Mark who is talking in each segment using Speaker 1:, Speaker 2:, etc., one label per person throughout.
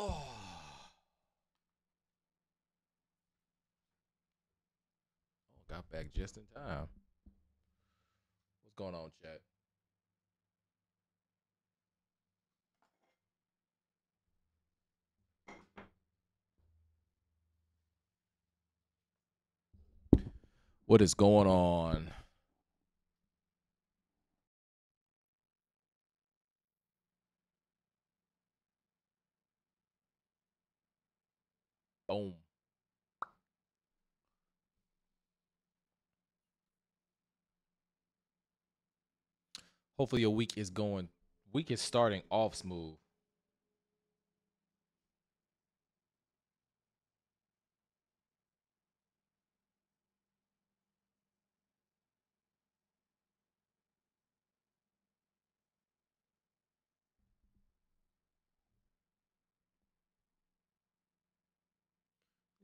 Speaker 1: Oh, got back just in time. What's going on, chat? What is going on? Boom. Hopefully your week is starting off smooth.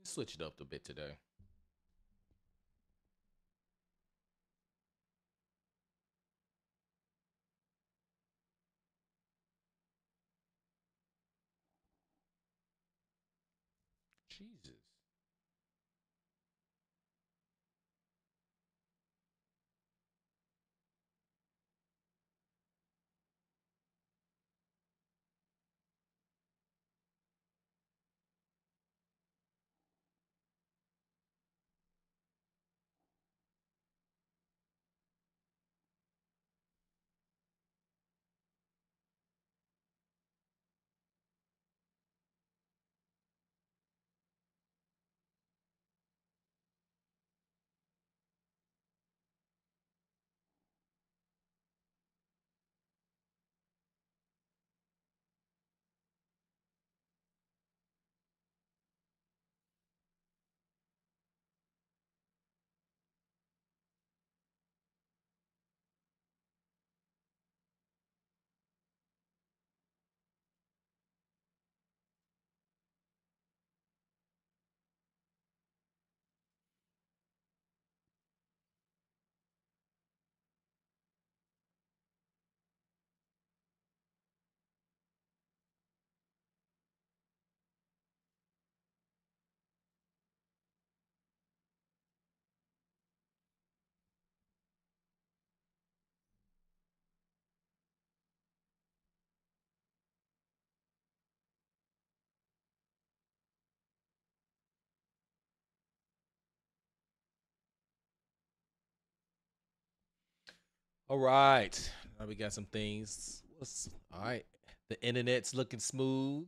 Speaker 1: Switch it up a bit today. Jesus. All right. Now we got some things. What's all right? The internet's looking smooth.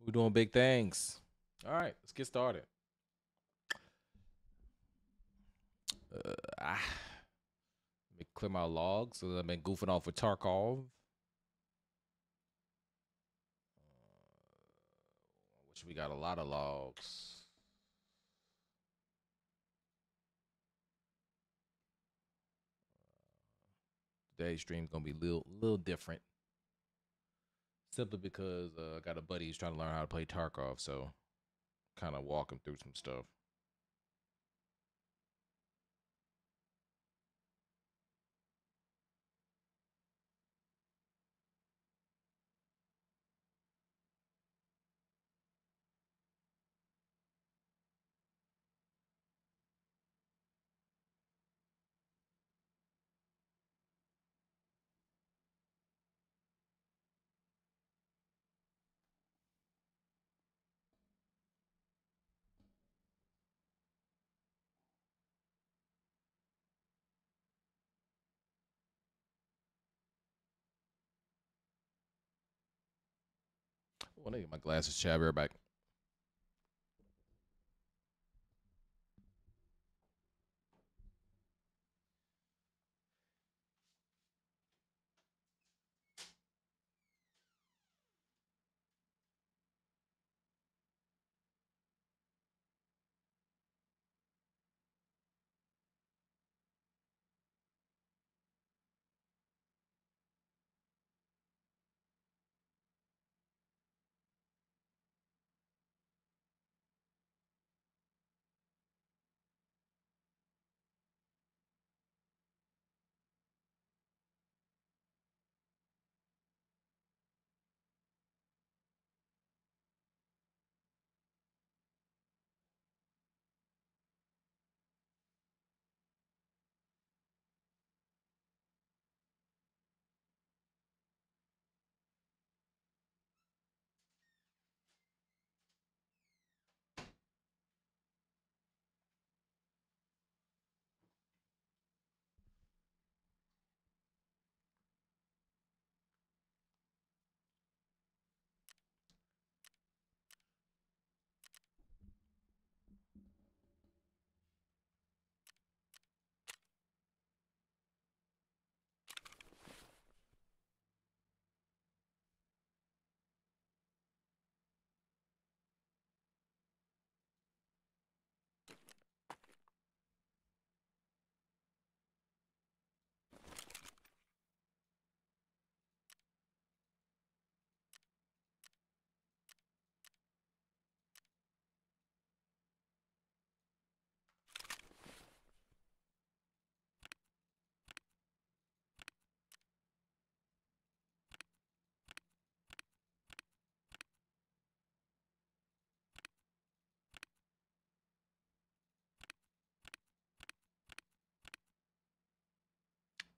Speaker 1: We're doing big things. All right, let's get started. Uh, ah, Let me clear my logs. So I've been goofing off with Tarkov. Which we got a lot of logs. Today's stream's gonna be little different, simply because I got a buddy who's trying to learn how to play Tarkov, so kind of walk him through some stuff. Oh, I need my glasses. Chat, right back.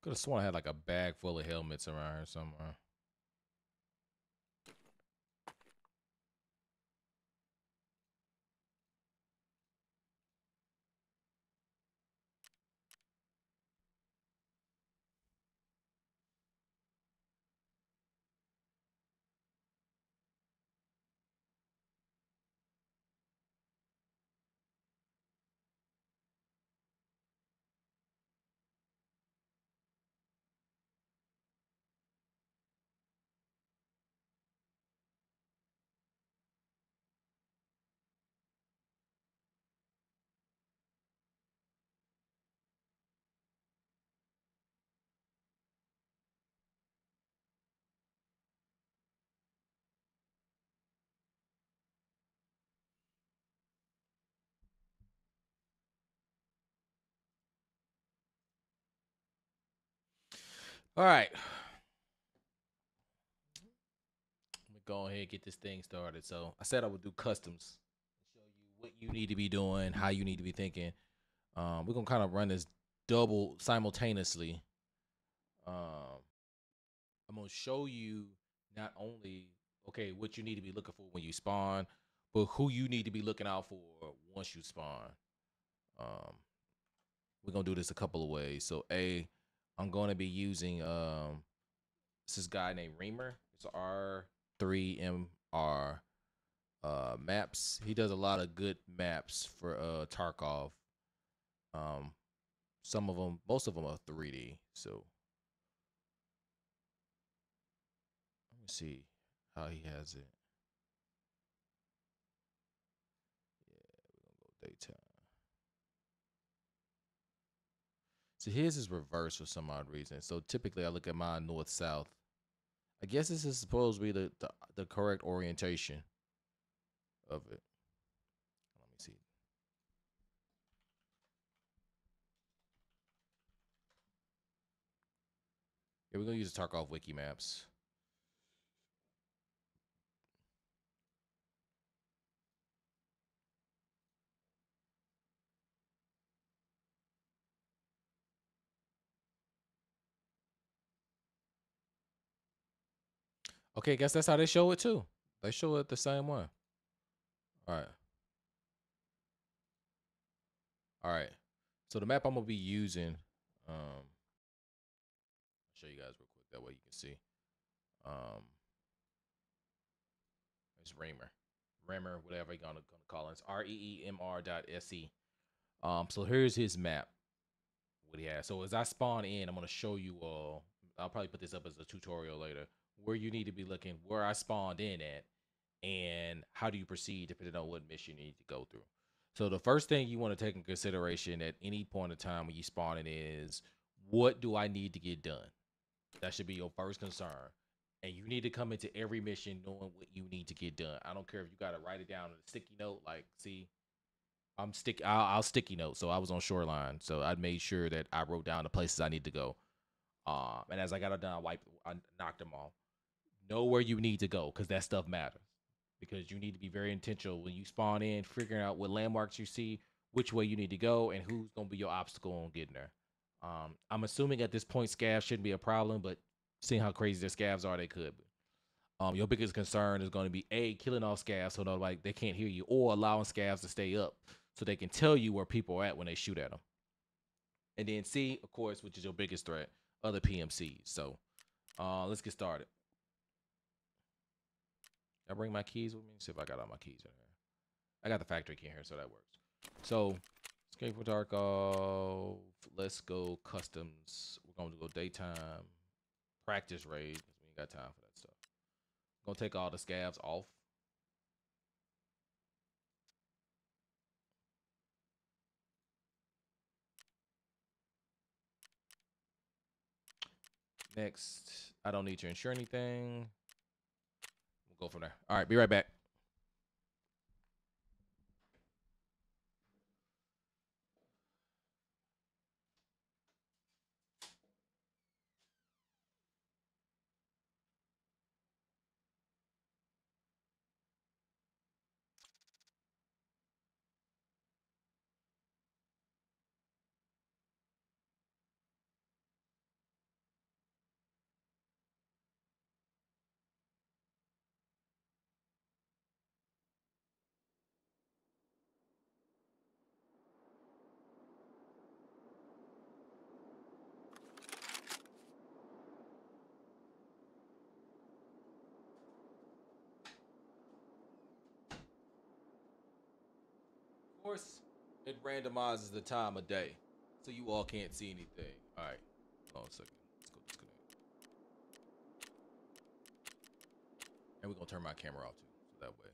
Speaker 1: Could have sworn I had like a bag full of helmets around here somewhere. All right. Let me go ahead and get this thing started. So I said I would do customs. Show you what you need to be doing, how you need to be thinking. We're gonna kind of run this double simultaneously. Um, I'm gonna show you not only okay what you need to be looking for when you spawn, but who you need to be looking out for once you spawn. Um, we're gonna do this a couple of ways. So I'm gonna be using this guy named Reamer. It's R3MR maps. He does a lot of good maps for Tarkov. Um, some of them, most of them are 3D. So let me see how he has it. Yeah, we're gonna go daytime. So his is reversed for some odd reason. So typically I look at mine north south. I guess this is supposed to be the correct orientation of it. Let me see. Yeah, we're gonna use the Tarkov wiki maps. Okay, guess that's how they show it too. They show it the same way. All right. All right. So the map I'm gonna be using, I'll show you guys real quick. That way you can see. Um, it's Remer, whatever you're gonna call it. It's REEMR.se. So here's his map. What he has. So as I spawn in, I'm gonna show you all. I'll probably put this up as a tutorial later. Where you need to be looking, where I spawned in at, and how do you proceed depending on what mission you need to go through. So the first thing you want to take in consideration at any point in time when you spawn in is what do I need to get done? That should be your first concern. And you need to come into every mission knowing what you need to get done. I don't care if you got to write it down on a sticky note. Like, see, I'll sticky note. So I was on Shoreline, so I made sure that I wrote down the places I need to go. And as I got it done, I knocked them off. Know where you need to go because that stuff matters. Because you need to be very intentional when you spawn in, figuring out what landmarks you see, which way you need to go, and who's gonna be your obstacle on getting there. I'm assuming at this point scavs shouldn't be a problem, but seeing how crazy their scavs are, they could be. Your biggest concern is going to be killing off scavs so like they can't hear you, or allowing scavs to stay up so they can tell you where people are at when they shoot at them. And then C, of course, which is your biggest threat, other PMCs. So let's get started. I bring my keys with me. See if I got all my keys in here. I got the factory key here, so that works. So escape from Tarkov. Let's go customs. We're going to go daytime practice raid because we ain't got time for that stuff. Gonna take all the scavs off. Next, I don't need to insure anything. We'll go from there. All right, be right back. course, it randomizes the time of day, so you all can't see anything. All right, hold on a second. Let's go disconnect. And we're gonna turn my camera off too, so that way there's no overlay.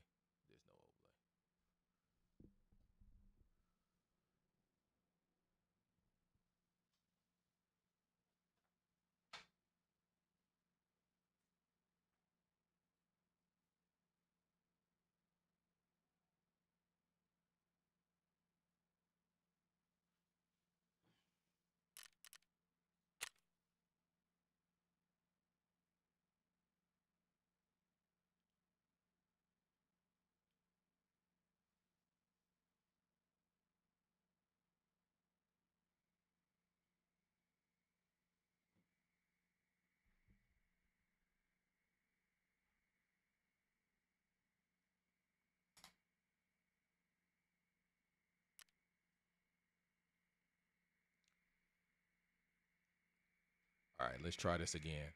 Speaker 1: All right, let's try this again.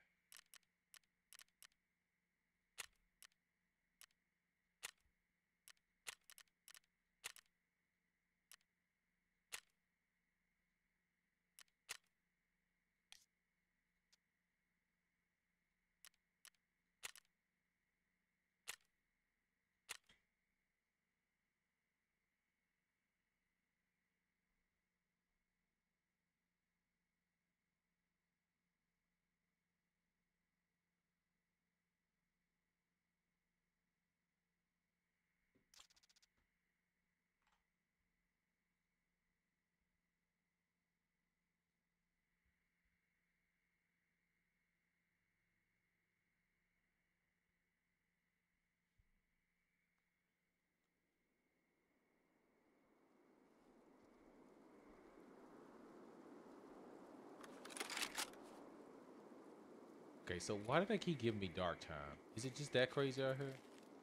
Speaker 1: Okay, so why did they keep giving me dark time? Is it just that crazy out here?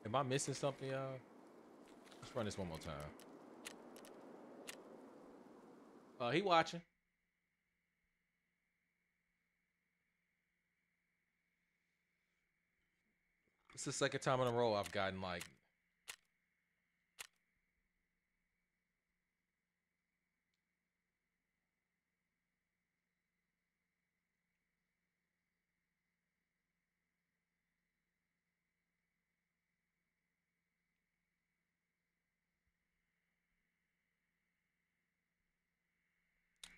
Speaker 1: Am I missing something, y'all? Let's run this one more time. He watching. It's the second time in a row I've gotten like.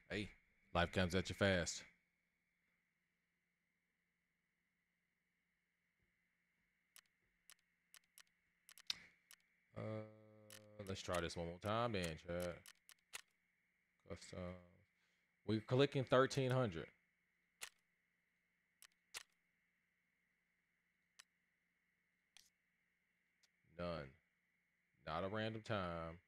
Speaker 1: Hey, life comes at you fast. Let's try this one more time then, Chad. Custom. We're clicking 1300. None. Not a random time.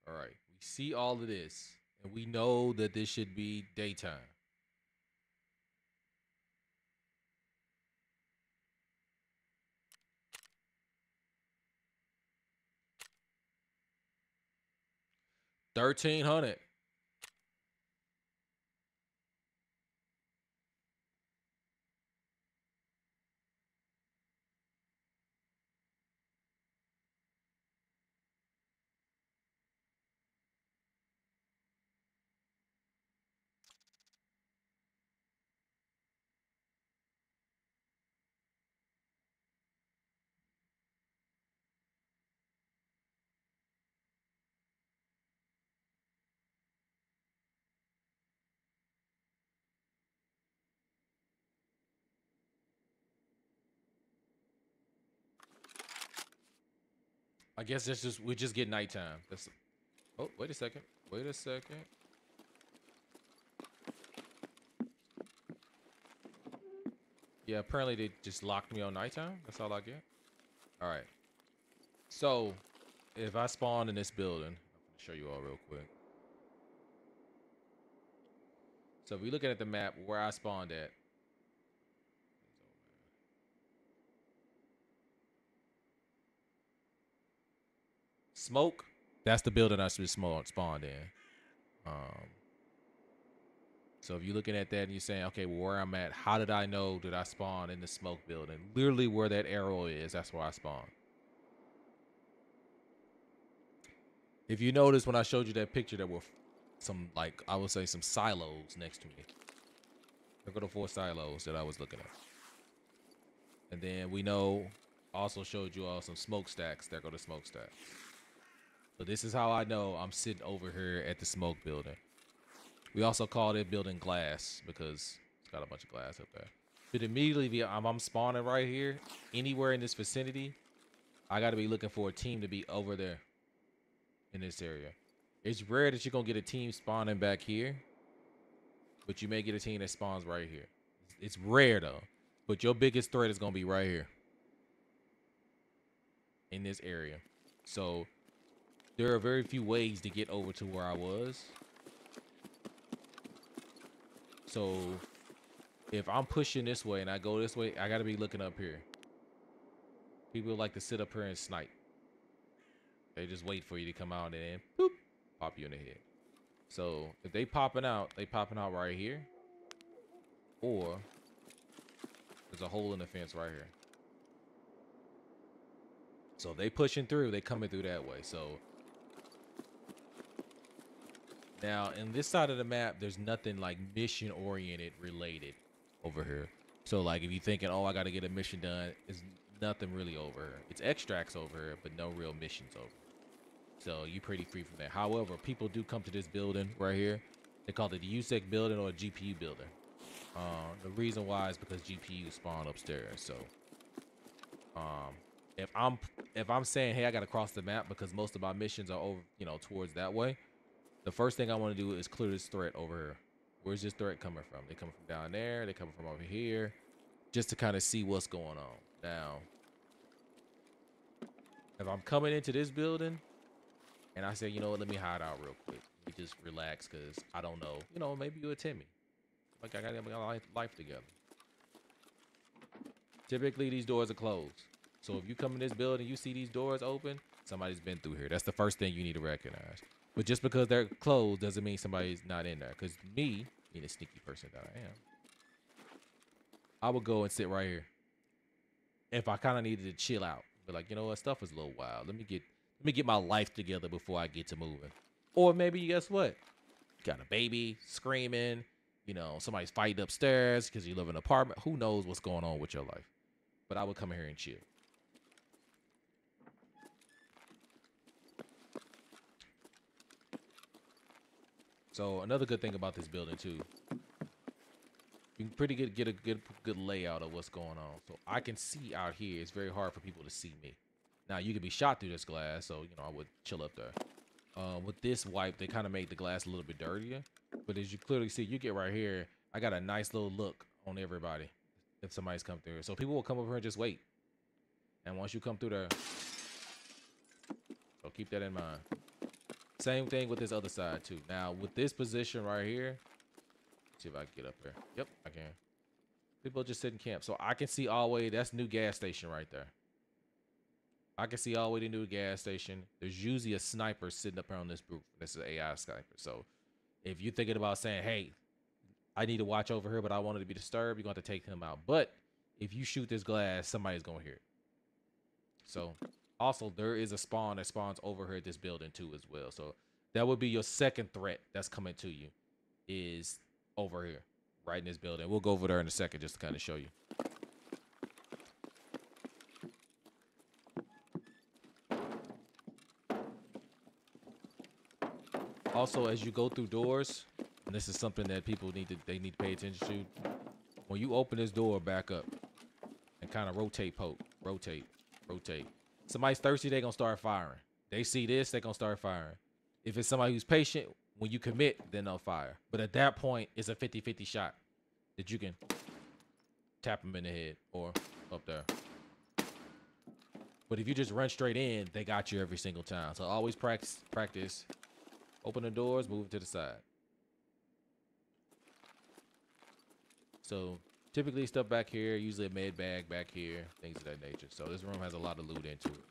Speaker 1: All right. We see all of this, and we know that this should be daytime. $1,300. I guess that's just we just get nighttime. That's. Oh, wait a second. Wait a second. Yeah, apparently they just locked me on nighttime. That's all I get. All right. So, if I spawn in this building, I'm gonna show you all real quick. So if we're looking at the map where I spawned at, smoke. That's the building I should spawned in. So if you're looking at that and you're saying, okay, well, where I'm at, how did I know that I spawned in the smoke building? Literally where that arrow is, that's where I spawned. If you notice when I showed you that picture, there were some, like, I would say some silos next to me. There go the 4 silos that I was looking at. And then we know, also showed you all some smokestacks. There go the smokestacks. So this is how I know I'm sitting over here at the smoke building. We also called it building glass because it's got a bunch of glass up there. But immediately, I'm spawning right here, anywhere in this vicinity, I got to be looking for a team to be over there in this area. It's rare that you're going to get a team spawning back here, but you may get a team that spawns right here. It's rare though, but your biggest threat is going to be right here in this area. So there are very few ways to get over to where I was. So if I'm pushing this way and I go this way, I got to be looking up here. People like to sit up here and snipe. They just wait for you to come out and then boop, pop you in the head. So if they popping out right here. Or there's a hole in the fence right here. So they pushing through, they coming through that way. So now in this side of the map, there's nothing like mission oriented related over here. So like if you're thinking, oh, I got to get a mission done, it's nothing really over here. It's extracts over here, but no real missions over. So you're pretty free from that. However, people do come to this building right here. They call it the USEC building or a GPU building. The reason why is because GPU spawn upstairs. So if I'm saying, hey, I got to cross the map because most of my missions are over, you know, towards that way, the first thing I want to do is clear this threat over here. Where's this threat coming from? They coming from down there. They coming from over here, just to kind of see what's going on. Now, if I'm coming into this building and I say, you know what, let me hide out real quick. Let me just relax because I don't know. You know, maybe you attend me. Like I got life together. Typically, these doors are closed. So if you come in this building, you see these doors open, somebody's been through here. That's the first thing you need to recognize. But just because they're closed doesn't mean somebody's not in there. Because me, being a sneaky person that I am, I would go and sit right here. If I kind of needed to chill out, but like, you know what, stuff is a little wild. Let me get my life together before I get to moving. Or maybe, guess what? You got a baby screaming. You know, somebody's fighting upstairs because you live in an apartment. Who knows what's going on with your life? But I would come here and chill. So another good thing about this building too, you can get a good layout of what's going on. So I can see out here. It's very hard for people to see me. Now you can be shot through this glass, so you know I would chill up there. With this wipe, they kind of made the glass a little bit dirtier. But as you clearly see, you get right here, I got a nice little look on everybody if somebody's come through. So people will come over here and just wait. And once you come through there, so keep that in mind. Same thing with this other side too. Now with this position right here, let's see if I can get up there. Yep, I can. People just sit in camp. So I can see all the way, that's new gas station right there. I can see all the way to new gas station. There's usually a sniper sitting up here on this roof. This is an AI sniper. So if you're thinking about saying, hey, I need to watch over here, but I want it to be disturbed, you're going to have to take him out. But if you shoot this glass, somebody's going to hear it. So also, there is a spawn that spawns over here at this building too as well. So that would be your second threat that's coming to you, is over here, right in this building. We'll go over there in a second just to kind of show you. Also, as you go through doors, and this is something that people need to pay attention to. When you open this door, back up and kind of rotate, poke, rotate. Somebody's thirsty, they gonna start firing. They see this, they gonna start firing. If it's somebody who's patient, when you commit, then they'll fire. But at that point, it's a 50-50 shot that you can tap them in the head or up there. But if you just run straight in, they got you every single time. So always practice. Open the doors, move to the side. So typically stuff back here, usually a med bag back here, things of that nature. So this room has a lot of loot into it.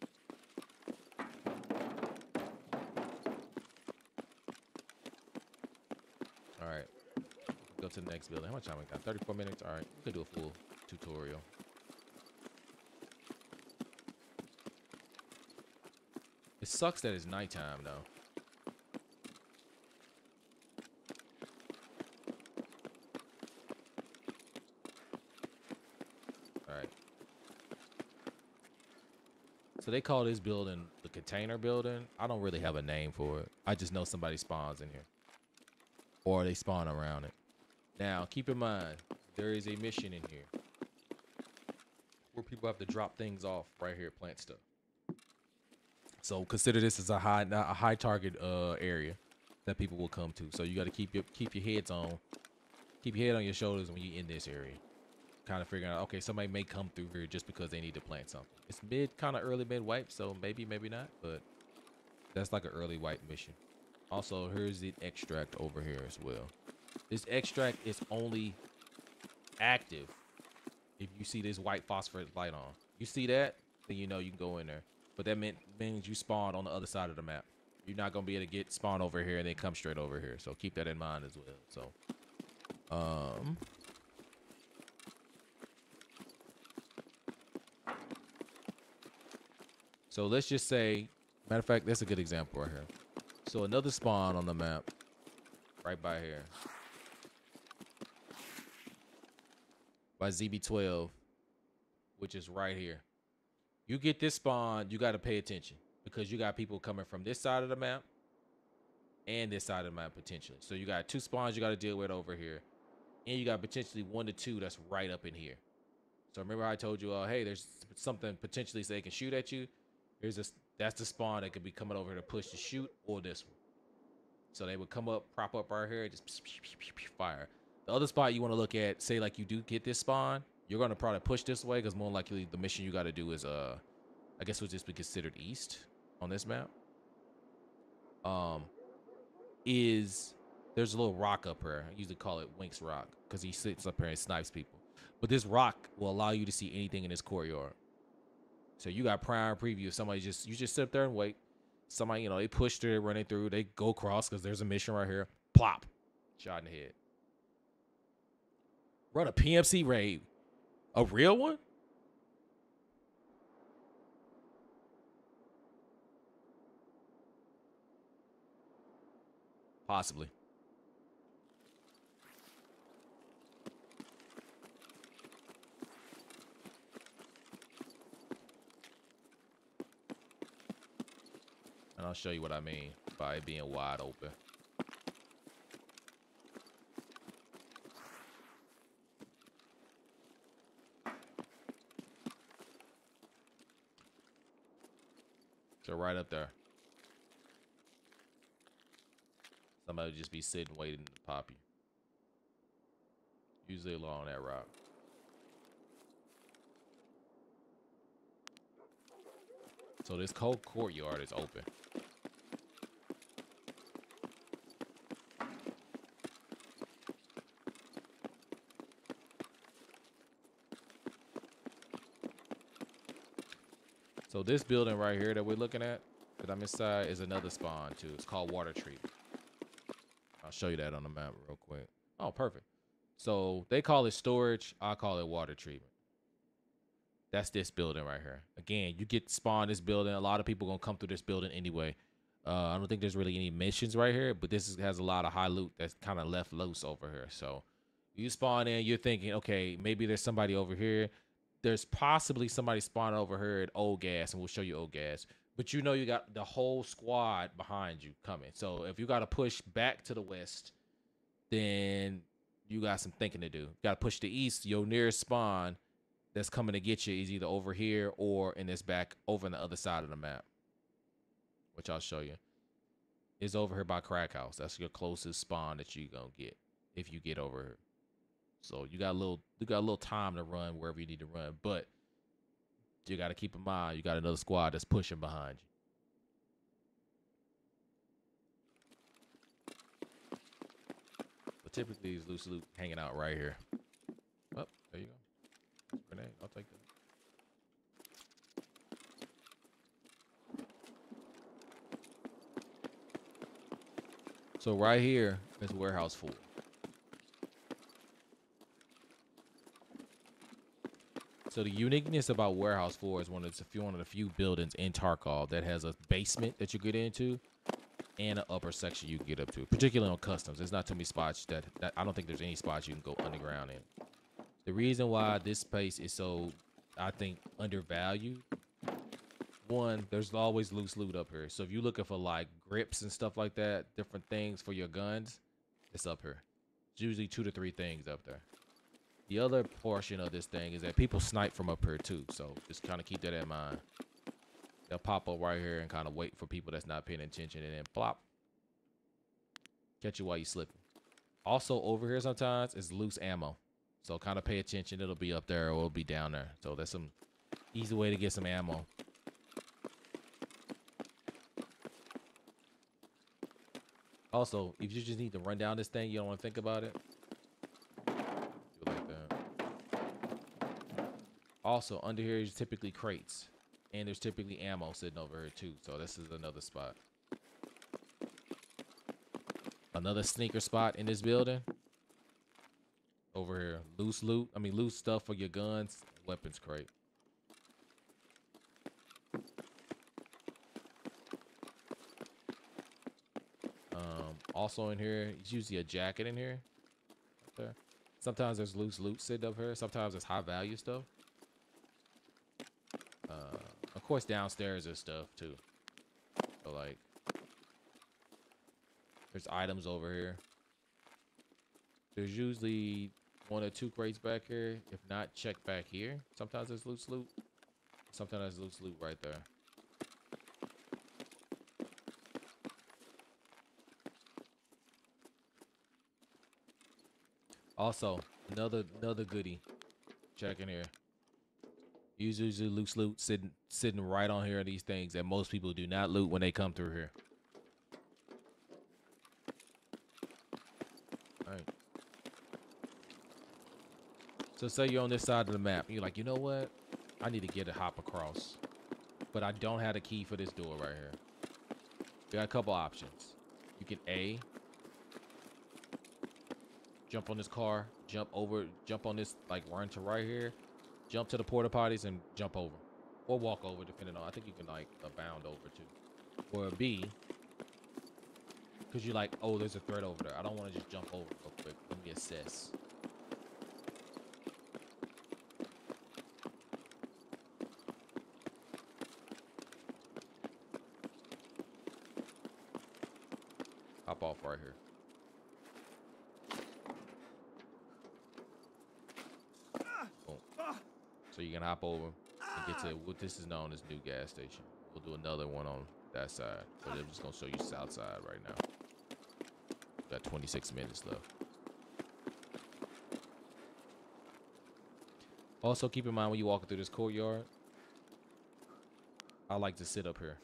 Speaker 1: All right, go to the next building. How much time we got? 34 minutes. All right, we can do a full tutorial. It sucks that it's nighttime though. So they call this building the container building. I don't really have a name for it. I just know somebody spawns in here, or they spawn around it. Now, keep in mind, there is a mission in here where people have to drop things off right here, plant stuff. So consider this as a high target area that people will come to. So you got to keep your head on your shoulders when you're in this area. Kind of figuring out, okay, somebody may come through here just because they need to plant something. It's kind of early mid wipe, so maybe not, but that's like an early wipe mission. Also, here's the extract over here as well. This extract is only active if you see this white phosphorus light on. You see that, then you know you can go in there. But that means you spawn on the other side of the map. You're not gonna be able to get spawn over here and then come straight over here. So keep that in mind as well. So let's just say, matter of fact, that's a good example right here. So another spawn on the map, right by here, by ZB12, which is right here. You get this spawn, you got to pay attention because you got people coming from this side of the map and this side of the map potentially. So you got 2 spawns you got to deal with over here, and you got potentially 1 to 2 that's right up in here. So remember how I told you, hey, there's something potentially so they can shoot at you. That's the spawn that could be coming over here to push the shoot, or this one. So they would come up, prop up right here, just fire. The other spot you want to look at, say like you do get this spawn, you're gonna probably push this way because more likely the mission you got to do is I guess would just be considered east on this map. There's a little rock up here. I usually call it Wink's Rock because he sits up here and snipes people. But this rock will allow you to see anything in this courtyard. So you got prior preview. If somebody you just sit there and wait. Somebody, they push through, they're running through, they go across because there's a mission right here. Plop. Shot in the head. Run a PMC raid. A real one? Possibly. And I'll show you what I mean by it being wide open. So right up there. Somebody would just be sitting waiting to pop you. Usually along that route. So this whole courtyard is open. So this building right here that we're looking at, that I'm inside, is another spawn too. It's called water treatment. I'll show you that on the map real quick. Oh, perfect. So they call it storage. I call it water treatment. That's this building right here. Again, you get spawned this building. A lot of people gonna come through this building anyway. I don't think there's really any missions right here, but this has a lot of high loot that's kind of left loose over here. So you spawn in, you're thinking, okay, maybe there's somebody over here. There's possibly somebody spawning over here at Old Gas, and we'll show you Old Gas. But you got the whole squad behind you coming. So if you got to push back to the west, then you got some thinking to do. You got to push to the east. Your nearest spawn that's coming to get you is either over here or in this back over on the other side of the map, which I'll show you. Is over here by Crack House. That's your closest spawn that you gonna get if you get over here. So you got a little time to run wherever you need to run, but you got to keep in mind you got another squad that's pushing behind you. But typically these loose loot hanging out right here. Oh, there you go. Grenade, I'll take that. So right here is warehouse 4. So the uniqueness about Warehouse 4 is one of the few buildings in Tarkov that has a basement that you get into and an upper section you can get up to, particularly on customs. There's not too many spots that I don't think there's any spots you can go underground in. The reason why this space is so, I think, undervalued, one, there's always loose loot up here. So if you're looking for like grips and stuff like that, different things for your guns, it's up here. It's usually 2 to 3 things up there. The other portion of this thing is that people snipe from up here too. So just kind of keep that in mind. They'll pop up right here and kind of wait for people that's not paying attention and then plop. Catch you while you slipping. Also over here sometimes is loose ammo. So kind of pay attention. It'll be up there or it'll be down there. So that's some easy way to get some ammo. Also, if you just need to run down this thing, you don't want to think about it. Do it like that. Also, under here is typically crates. And there's typically ammo sitting over here too. So this is another spot. Another sneaker spot in this building. Over here. Loose loot. I mean, loose stuff for your guns. Weapons crate. Also in here, it's usually a jacket in here. Up there. Sometimes there's loose loot sitting up here. Sometimes there's high value stuff. Of course, downstairs there's stuff too. So like, there's items over here. There's usually 1 or 2 crates back here. If not, check back here. Sometimes there's loose loot. Sometimes there's loose loot right there. Also, another goodie. Check in here. Usually loose loot sitting right on here. These things that most people do not loot when they come through here. All right. So say you're on this side of the map. You're like, you know what? I need to get a hop across, but I don't have a key for this door right here. You got a couple options. You can A, jump on this car, jump on this, like run to right here, jump to the porta potties and jump over, or walk over, depending on. I think you can like bound over too. Or B, because you're like, oh, there's a threat over there. I don't want to just jump over real quick. Let me assess. Hop off right here. Boom. So you can hop over and get to what this is known as new gas station. We'll do another one on that side, but I'm just gonna show you south side right now. Got 26 minutes left. Also, keep in mind when you walk through this courtyard, I like to sit up here.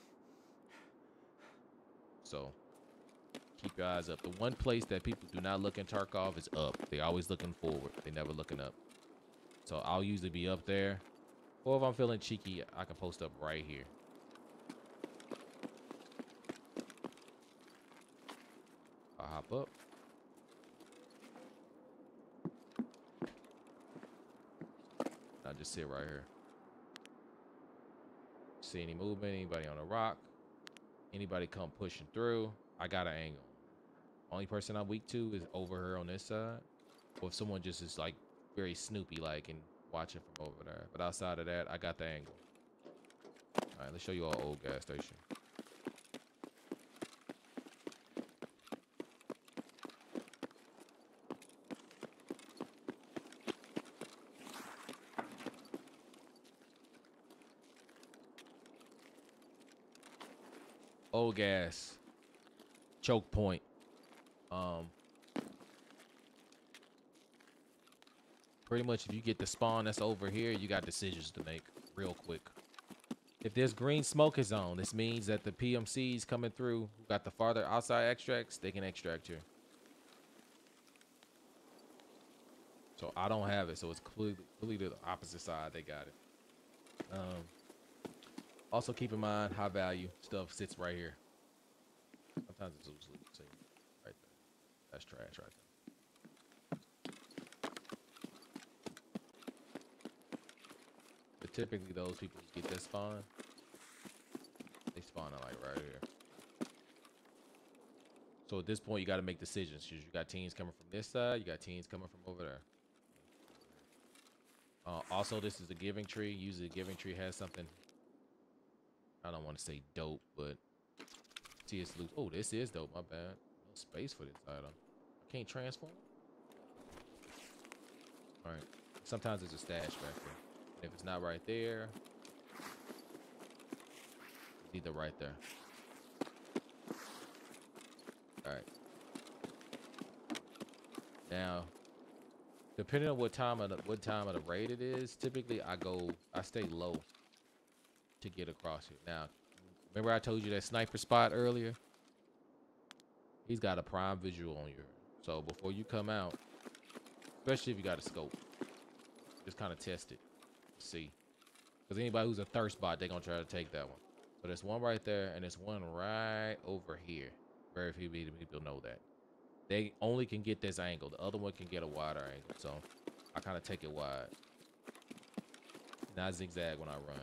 Speaker 1: So keep your eyes up. The one place that people do not look in Tarkov is up. They always looking forward. They never looking up. So I'll usually be up there. Or if I'm feeling cheeky, I can post up right here. I'll hop up. I'll just sit right here. See any movement, anybody on a rock, anybody come pushing through, I got an angle. Only person I'm weak to is over here on this side. Or if someone just is like very Snoopy like and watching from over there. But outside of that, I got the angle. Alright, let's show you our old gas station. Old gas. Choke point. Pretty much if you get the spawn that's over here, you got decisions to make real quick. If there's green smoke is on, this means that the PMCs coming through who got the farther outside extracts, they can extract here. So I don't have it, so it's completely the opposite side. They got it. Also keep in mind high value stuff sits right here. Sometimes it's loose loot, see, right there. That's trash right there. But typically those people who get this spawn, they spawn like right here. So at this point, you got to make decisions. You got teams coming from this side. You got teams coming from over there. Also, this is a giving tree. Usually, a giving tree has something I don't want to say dope, but see it's loose. Oh, this is dope. My bad. No space for this item. I can't transform. All right. Sometimes there's a stash back there. And if it's not right there, it's either right there. All right. Now, depending on what time of the raid it is, typically I stay low to get across here. Now, remember I told you that sniper spot earlier? He's got a prime visual on you. So before you come out, especially if you got a scope, just kind of test it, see. Because anybody who's a thirst bot, they're gonna try to take that one. So there's one right there, and there's one right over here. Very few people know that. They only can get this angle. The other one can get a wider angle. So I kind of take it wide. Not zigzag when I run.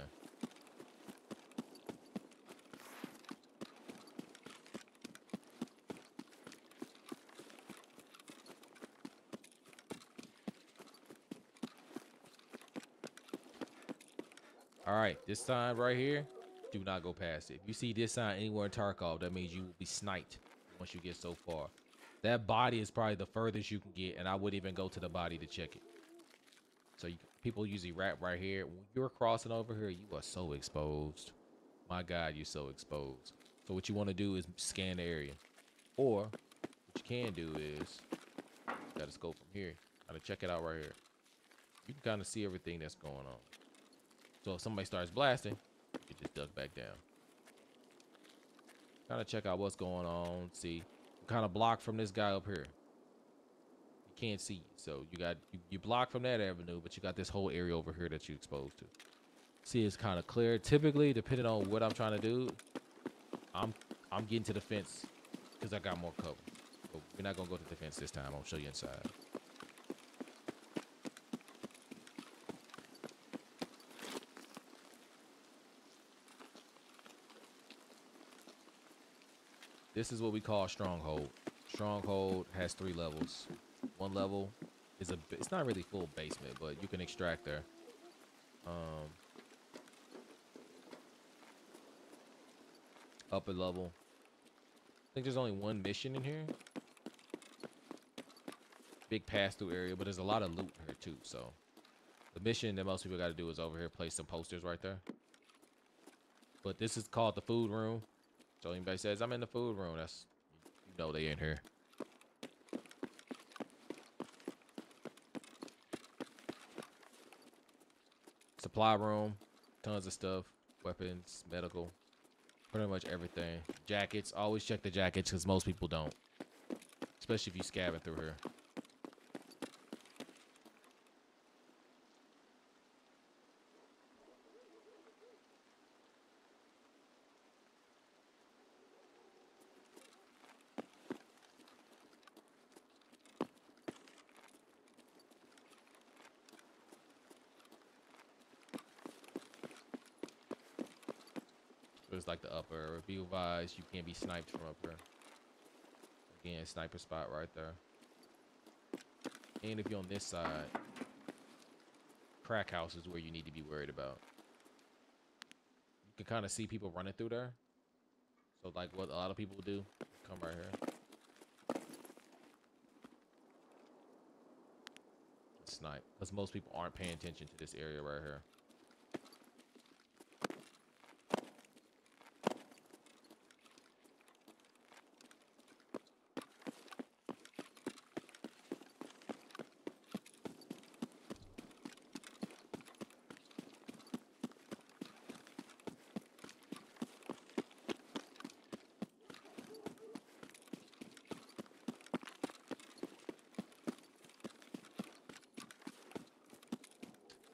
Speaker 1: All right, this sign right here, do not go past it. If you see this sign anywhere in Tarkov, that means you will be sniped once you get so far. That body is probably the furthest you can get, and I wouldn't even go to the body to check it. So people usually wrap right here. When you're crossing over here, you are so exposed. My God, you're so exposed. So what you want to do is scan the area. Or what you can do is, you got to scope from here. Gotta check it out right here. You can kind of see everything that's going on. So if somebody starts blasting, you just duck back down. Kind of check out what's going on. See, you kind of blocked from this guy up here. He can't see you, so you block from that avenue, but you got this whole area over here that you're exposed to. See, it's kind of clear. Typically, depending on what I'm trying to do, I'm getting to the fence because I got more cover. But we're not gonna go to the fence this time. I'll show you inside. This is what we call Stronghold. Stronghold has 3 levels. One level is it's not really full basement, but you can extract there. Upper level. I think there's only one mission in here. Big pass-through area, but there's a lot of loot here too. So the mission that most people got to do is over here, place some posters right there. But this is called the food room. So anybody says I'm in the food room, that's, you know, they in here. Supply room, tons of stuff, weapons, medical, pretty much everything. Jackets, always check the jackets because most people don't, especially if you scabbing through here. It's like the upper. Be advised, you can't be sniped from up here. Again, sniper spot right there. And if you're on this side, crack house is where you need to be worried about. You can kind of see people running through there. So like what a lot of people do, come right here. Snipe. Because most people aren't paying attention to this area right here.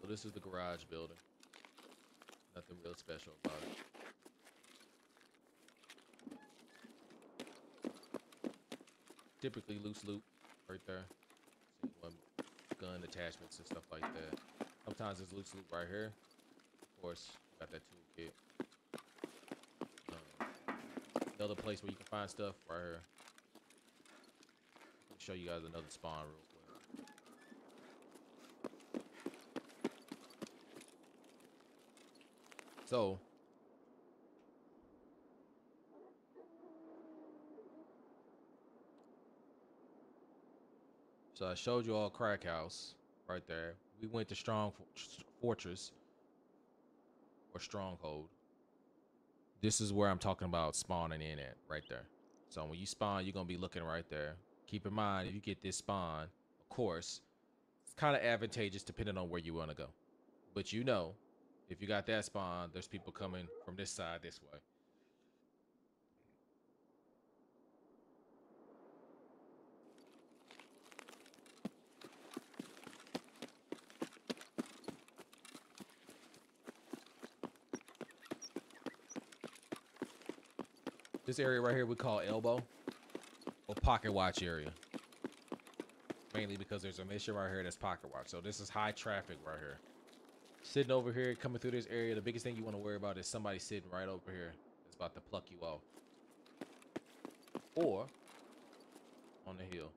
Speaker 1: This is the garage building. Nothing real special about it. Typically loose loot right there. See one gun attachments and stuff like that. Sometimes there's loose loot right here. Of course, got that toolkit. Another place where you can find stuff right here. I'll show you guys another spawn real quick. So, So I showed you all Crack House right there. We went to Fortress or Stronghold. This is where I'm talking about spawning in at right there. So when you spawn, you're gonna be looking right there. Keep in mind, if you get this spawn, of course, it's kind of advantageous depending on where you want to go. But you know, if you got that spawn, there's people coming from this side this way. This area right here we call elbow or pocket watch area. Mainly because there's a mission right here that's pocket watch. So this is high traffic right here. Sitting over here, coming through this area, the biggest thing you want to worry about is somebody sitting right over here that's about to pluck you off. Or on the hill.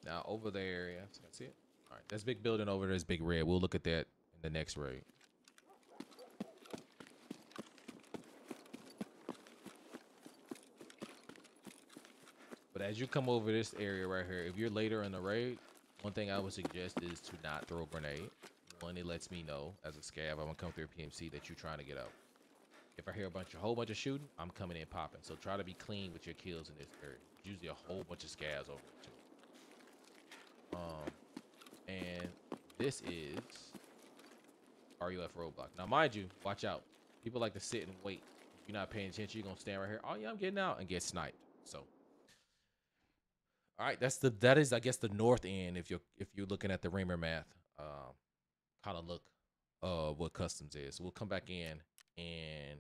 Speaker 1: Now over there, yeah, so that's it. All right, that's big building over there is big red. We'll look at that in the next raid. But as you come over this area right here, if you're later in the raid, one thing I would suggest is to not throw a grenade. One, it lets me know as a scav, I'm gonna come through PMC that you're trying to get out. If I hear a whole bunch of shooting, I'm coming in popping. So try to be clean with your kills in this area. There's usually a whole bunch of scavs over it too. And this is RUF roadblock. Now, mind you, watch out. People like to sit and wait. If you're not paying attention, you're gonna stand right here. Oh yeah, I'm getting out and get sniped. So, all right, that is I guess the north end. If you're looking at the Reamer math, kind of look what customs is. So we'll come back in and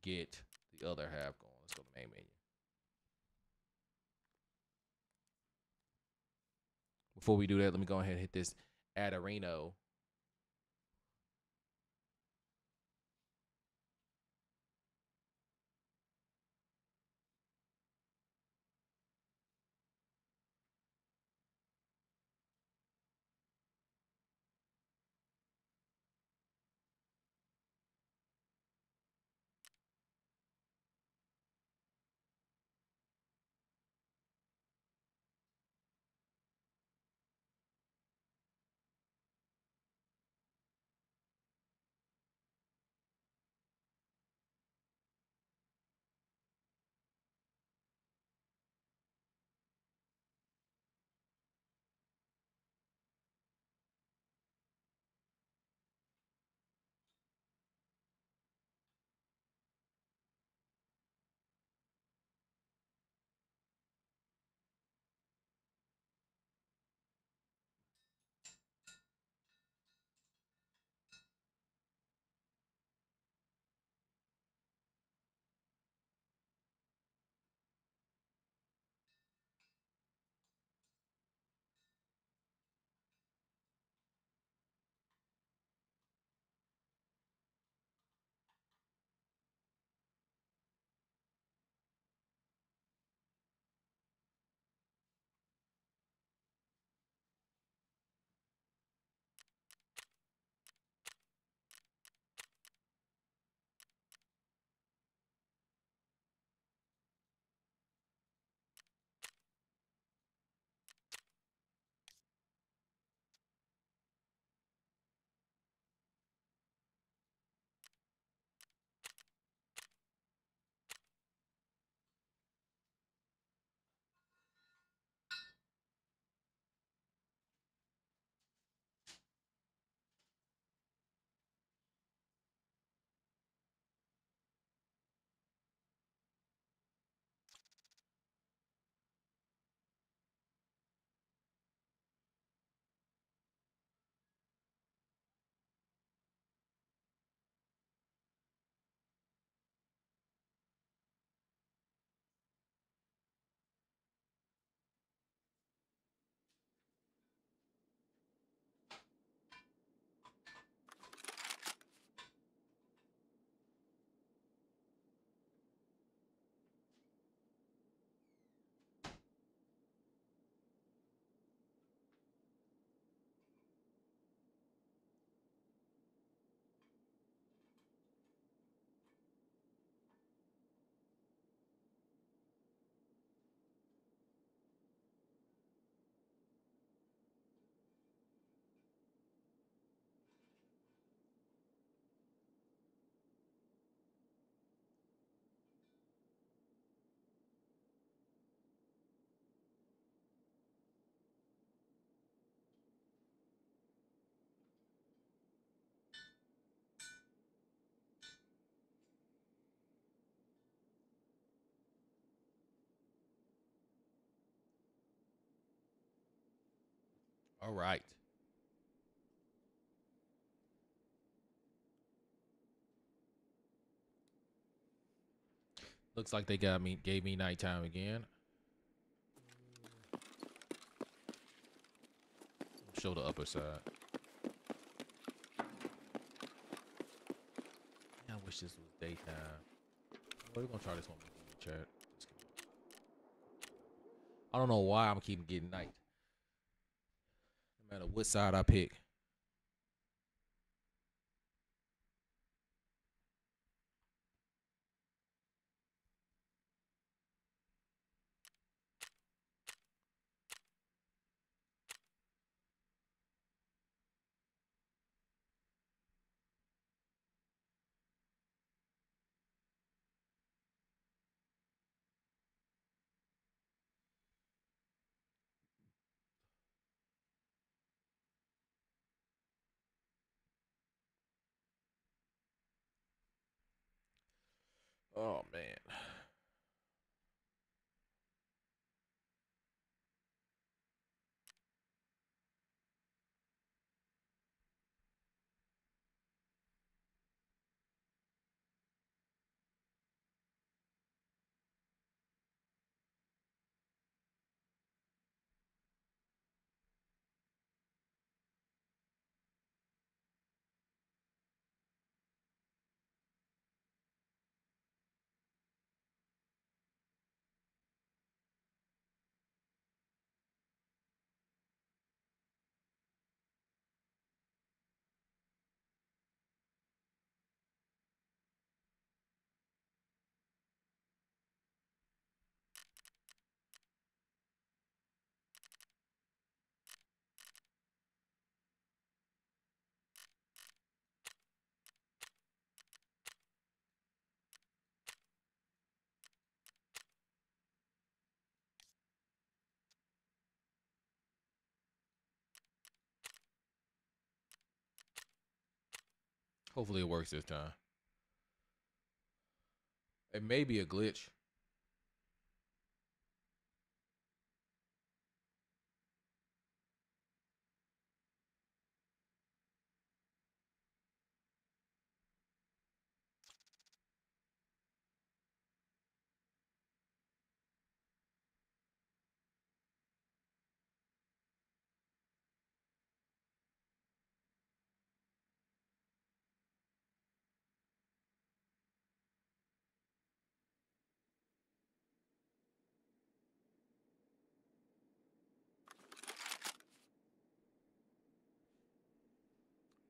Speaker 1: get the other half going. Let's go to the main menu. Before we do that, let me go ahead and hit this add Areno. All right. Looks like they gave me nighttime again. Show the upper side. I wish this was daytime. We're gonna try this one in the chat. I don't know why I'm keeping getting night. No matter what side I pick. Oh man. Hopefully it works this time. It may be a glitch.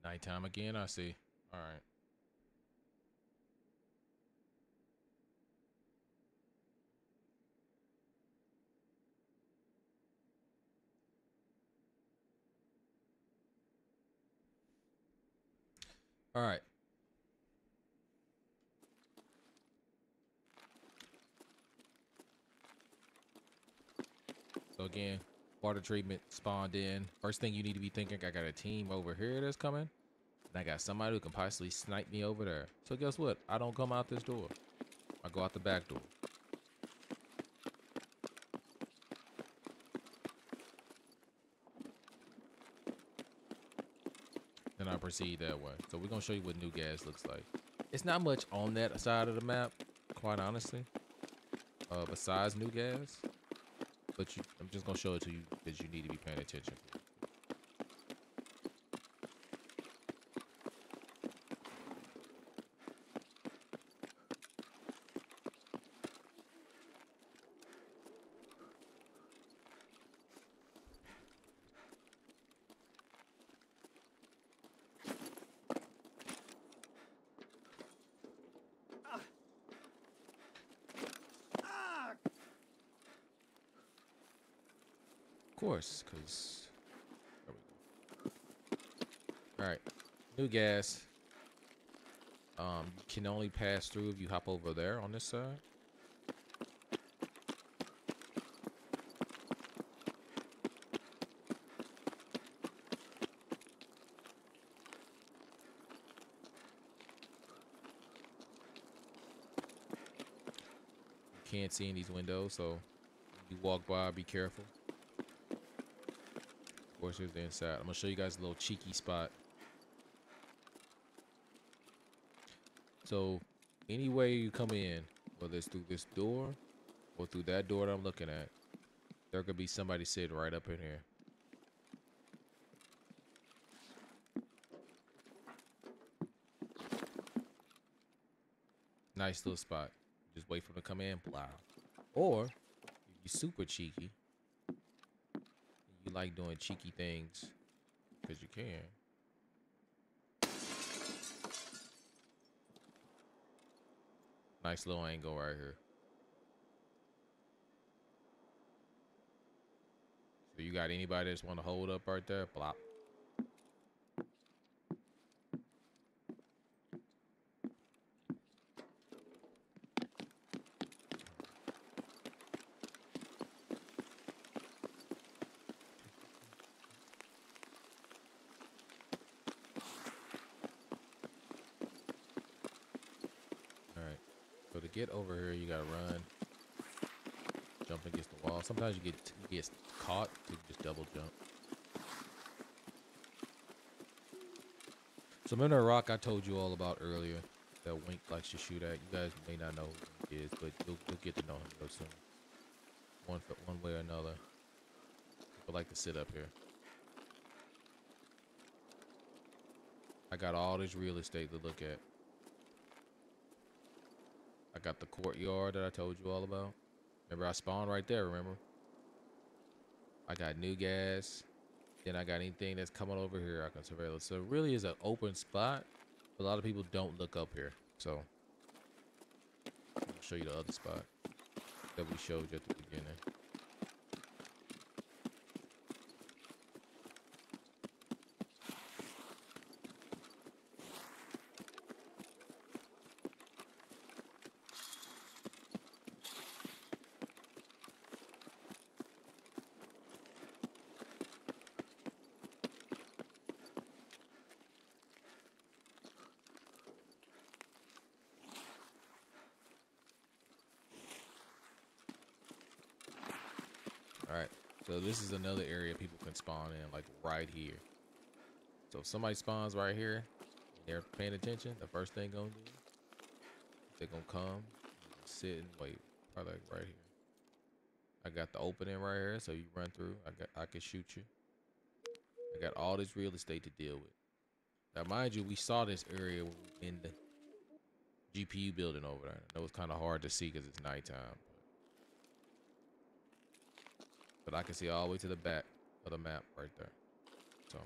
Speaker 1: Nighttime again, I see. All right. All right. So again, water treatment spawned in. First thing you need to be thinking, I got a team over here that's coming. And I got somebody who can possibly snipe me over there. So guess what? I don't come out this door. I go out the back door. Then I proceed that way. So we're gonna show you what New Gas looks like. It's not much on that side of the map, quite honestly. Besides New Gas. But I'm just gonna show it to you because you need to be paying attention. Of course, because all right, New Gas. You can only pass through if you hop over there on this side. You can't see in these windows, so you walk by, be careful. course, here's the inside. I'm gonna show you guys a little cheeky spot. So, any way you come in, whether it's through this door or through that door that I'm looking at, there could be somebody sitting right up in here. Nice little spot. Just wait for them to come in, blah. Or, if you're super cheeky, you like doing cheeky things, because you can. Nice little angle right here. So you got anybody that's want to hold up right there? Blop. Alright. So to get over here, you gotta run. Jump against the wall. Sometimes you get caught to just double jump. So remember the rock I told you all about earlier that Wink likes to shoot at? You guys may not know who he is, but you'll get to know him real soon. One way or another. People like to sit up here. I got all this real estate to look at. I got the courtyard that I told you all about. Remember, I spawned right there, remember? I got new gas. Then I got anything that's coming over here I can surveil it. So it really is an open spot. A lot of people don't look up here. So I'll show you the other spot that we showed you at the beginning. Alright, so this is another area people can spawn in, like right here. So if somebody spawns right here, and they're paying attention, the first thing gonna do, they're gonna come, sit and wait, probably like right here. I got the opening right here, so you run through, I can shoot you. I got all this real estate to deal with. Now mind you, we saw this area in the GPU building over there. It was kind of hard to see because it's nighttime. But I can see all the way to the back of the map right there. So.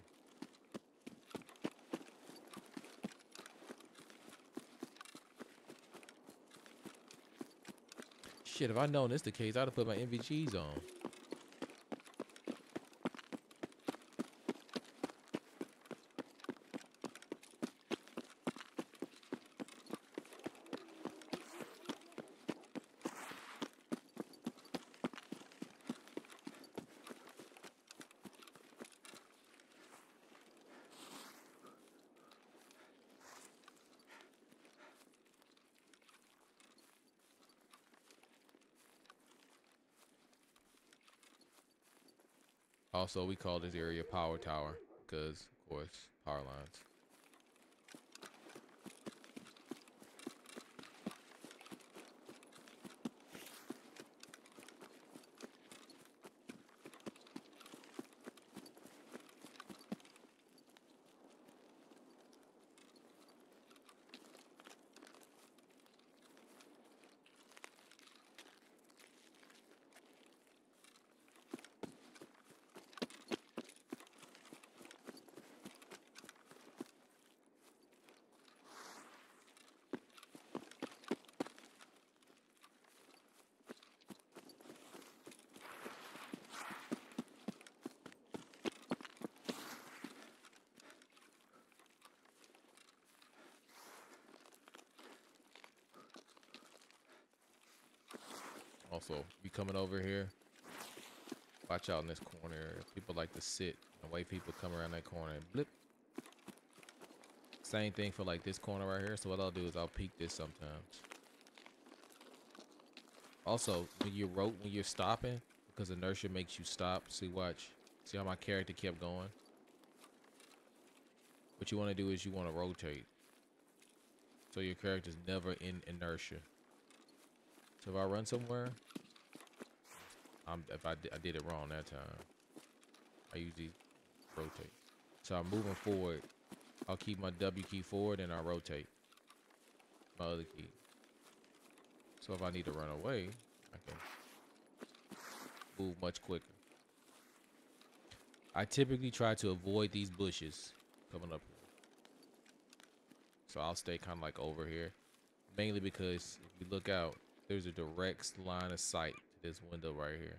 Speaker 1: Shit, if I'd known this the case, I'd have put my NVGs on. Also, we call this area Power Tower because, of course, power lines. Also, you coming over here, watch out in this corner area. People like to sit and wait people come around that corner and blip. Same thing for like this corner right here. So what I'll do is I'll peek this sometimes. Also, when you're stopping, because inertia makes you stop. See, watch. See how my character kept going? What you want to do is you want to rotate. So your character's never in inertia. So if I run somewhere, I did it wrong that time. I usually rotate. So I'm moving forward. I'll keep my W key forward and I'll rotate my other key. So if I need to run away, I can move much quicker. I typically try to avoid these bushes coming up here. So I'll stay kind of like over here. Mainly because if you look out, there's a direct line of sight to this window right here.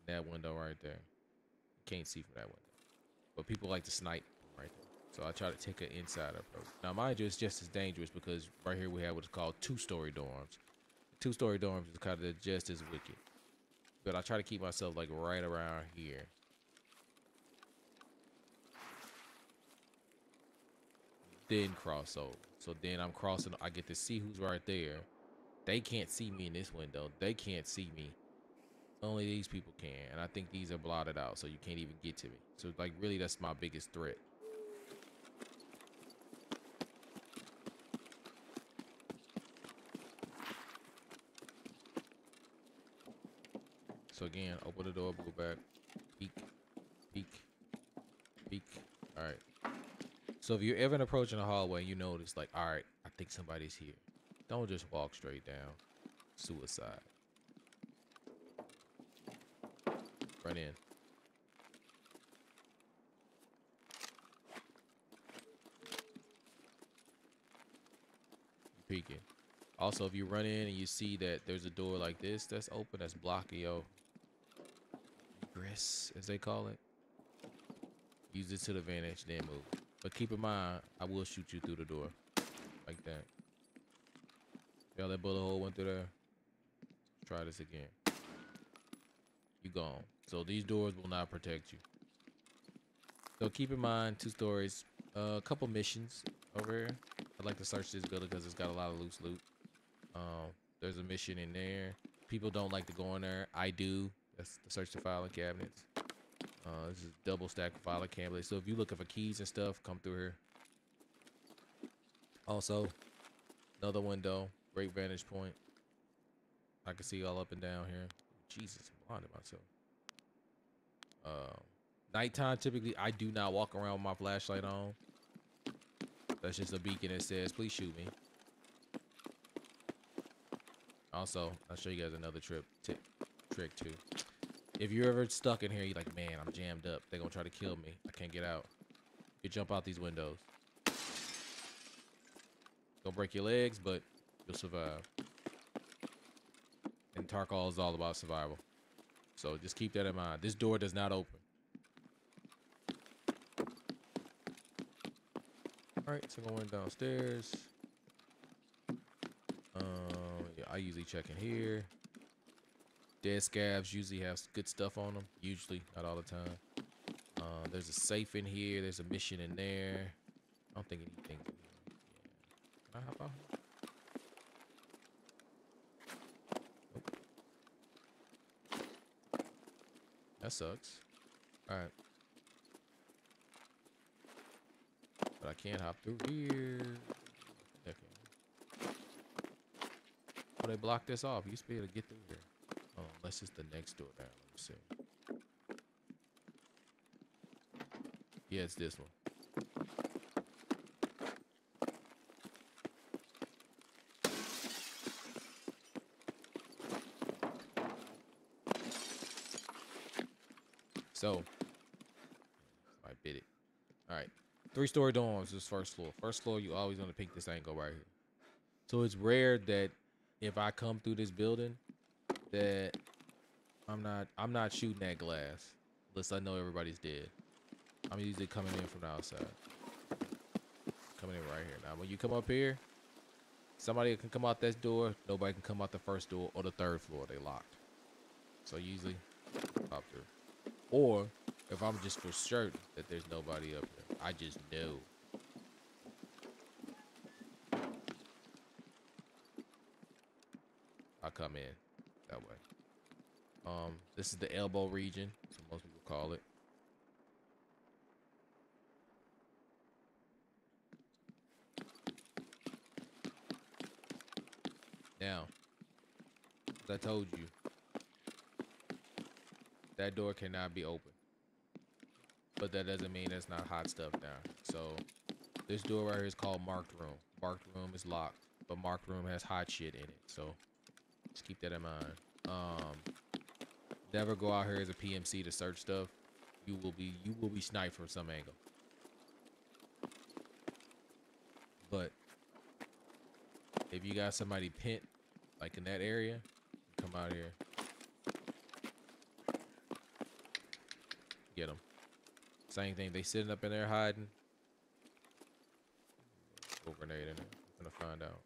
Speaker 1: That window right there. You can't see from that window. But people like to snipe from right there. So I try to take an inside approach. Now mind you, it's just as dangerous because right here we have what's called two-story dorms. Two-story dorms is kind of just as wicked. But I try to keep myself like right around here. Then cross over. So then I'm crossing, I get to see who's right there. They can't see me in this window. They can't see me. Only these people can. And I think these are blotted out, so you can't even get to me. So like really that's my biggest threat. So again, open the door, go back, peek, peek, peek. All right. So if you're ever approaching a hallway, you notice like, all right, I think somebody's here. Don't just walk straight down. Suicide. Run in. Peeking. Also, if you run in and you see that there's a door like this that's open, that's blocking your egress, as they call it, use it to the advantage, then move. But keep in mind, I will shoot you through the door. Like that. Y'all, that bullet hole went through there. Try this again. You gone. So these doors will not protect you. So keep in mind, 2 stories. A couple missions over here. I'd like to search this building because it's got a lot of loose loot. There's a mission in there. People don't like to go in there. I do. That's the search the filing cabinets. This is double stack filing cabinets. So if you're looking for keys and stuff, come through here. Also, another window. Great vantage point. I can see all up and down here. Jesus, I'm blinded myself. Nighttime, typically, I do not walk around with my flashlight on. That's just a beacon that says, please shoot me. Also, I'll show you guys another trick too. If you're ever stuck in here, you're like, man, I'm jammed up. They're going to try to kill me. I can't get out. You jump out these windows. Don't break your legs, but you'll survive. And Tarkov is all about survival. So just keep that in mind. This door does not open. Alright, so going downstairs. Yeah, I usually check in here. Dead scabs usually have good stuff on them. Usually, not all the time. There's a safe in here. There's a mission in there. I don't think anything. Yeah. Can I hop out? Nope. That sucks. Alright. But I can't hop through here. Okay. Oh, they blocked this off. You used to be able to get through here. Oh, unless it's the next door down. Let me see. Yeah, it's this one. So, I bit it. All right. 3-story dorms is first floor. First floor, you always want to pick this angle right here. So it's rare that if I come through this building, that I'm not shooting that glass unless I know everybody's dead. I'm usually coming in from the outside. Coming in right here. Now, when you come up here, somebody can come out that door. Nobody can come out the first door or the 3rd floor. They locked. So usually, pop through. Or if I'm just for certain that there's nobody up there, I just know. I come in that way. This is the elbow region, so most people call it. Now, as I told you, that door cannot be open. But that doesn't mean there's not hot stuff down. So this door right here is called marked room. Marked room is locked, but marked room has hot shit in it. So just keep that in mind. Never go out here as a PMC to search stuff. You will be sniped from some angle. But if you got somebody pent like in that area, come out here. Get them. Same thing. They sitting up in there hiding. Throw a grenade in there. I'm gonna find out.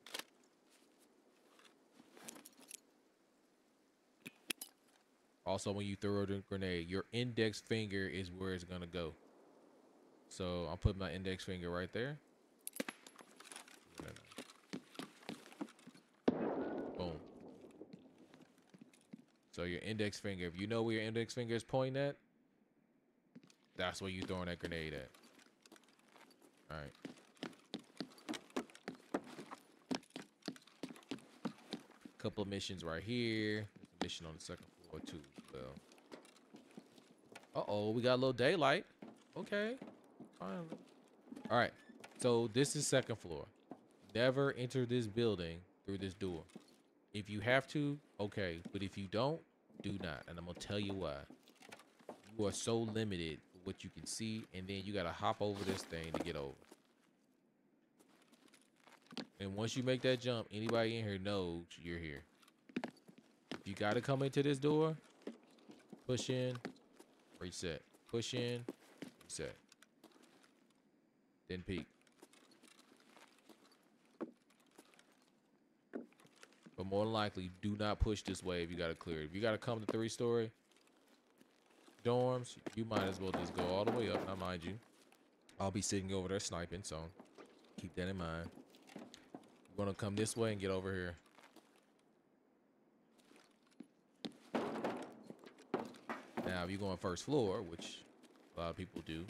Speaker 1: Also, when you throw a grenade, your index finger is where it's gonna go. So I'll put my index finger right there. Boom. So your index finger, if you know where your index finger is pointing at, that's where you throwing that grenade at. All right. Couple of missions right here. There's a mission on the second floor too. Well. Uh-oh, we got a little daylight. Okay. Finally. All right. So this is second floor. Never enter this building through this door. If you have to, okay. But if you don't, do not. And I'm gonna tell you why. You are so limited with what you can see, and then you gotta hop over this thing to get over. And once you make that jump, anybody in here knows you're here. You gotta come into this door, push in, reset. Push in, reset. Then peek. But more than likely, do not push this way if you gotta clear it. If you gotta come to 3-story dorms, you might as well just go all the way up. Now, mind you, I'll be sitting over there sniping, so keep that in mind. You're gonna come this way and get over here. Now, if you're going first floor, which a lot of people do,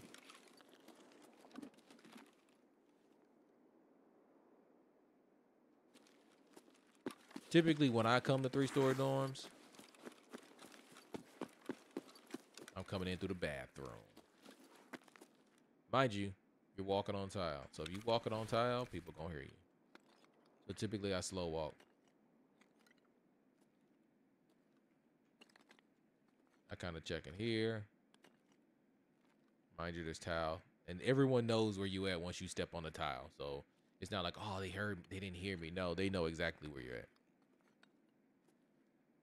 Speaker 1: typically when I come to 3-story dorms, I'm coming in through the bathroom. Mind you, you're walking on tile. So if you walking on tile, people gonna hear you. So typically I slow walk. I kind of check in here. Mind you, there's tile. And everyone knows where you at once you step on the tile. So it's not like, oh, they didn't hear me. No, they know exactly where you're at.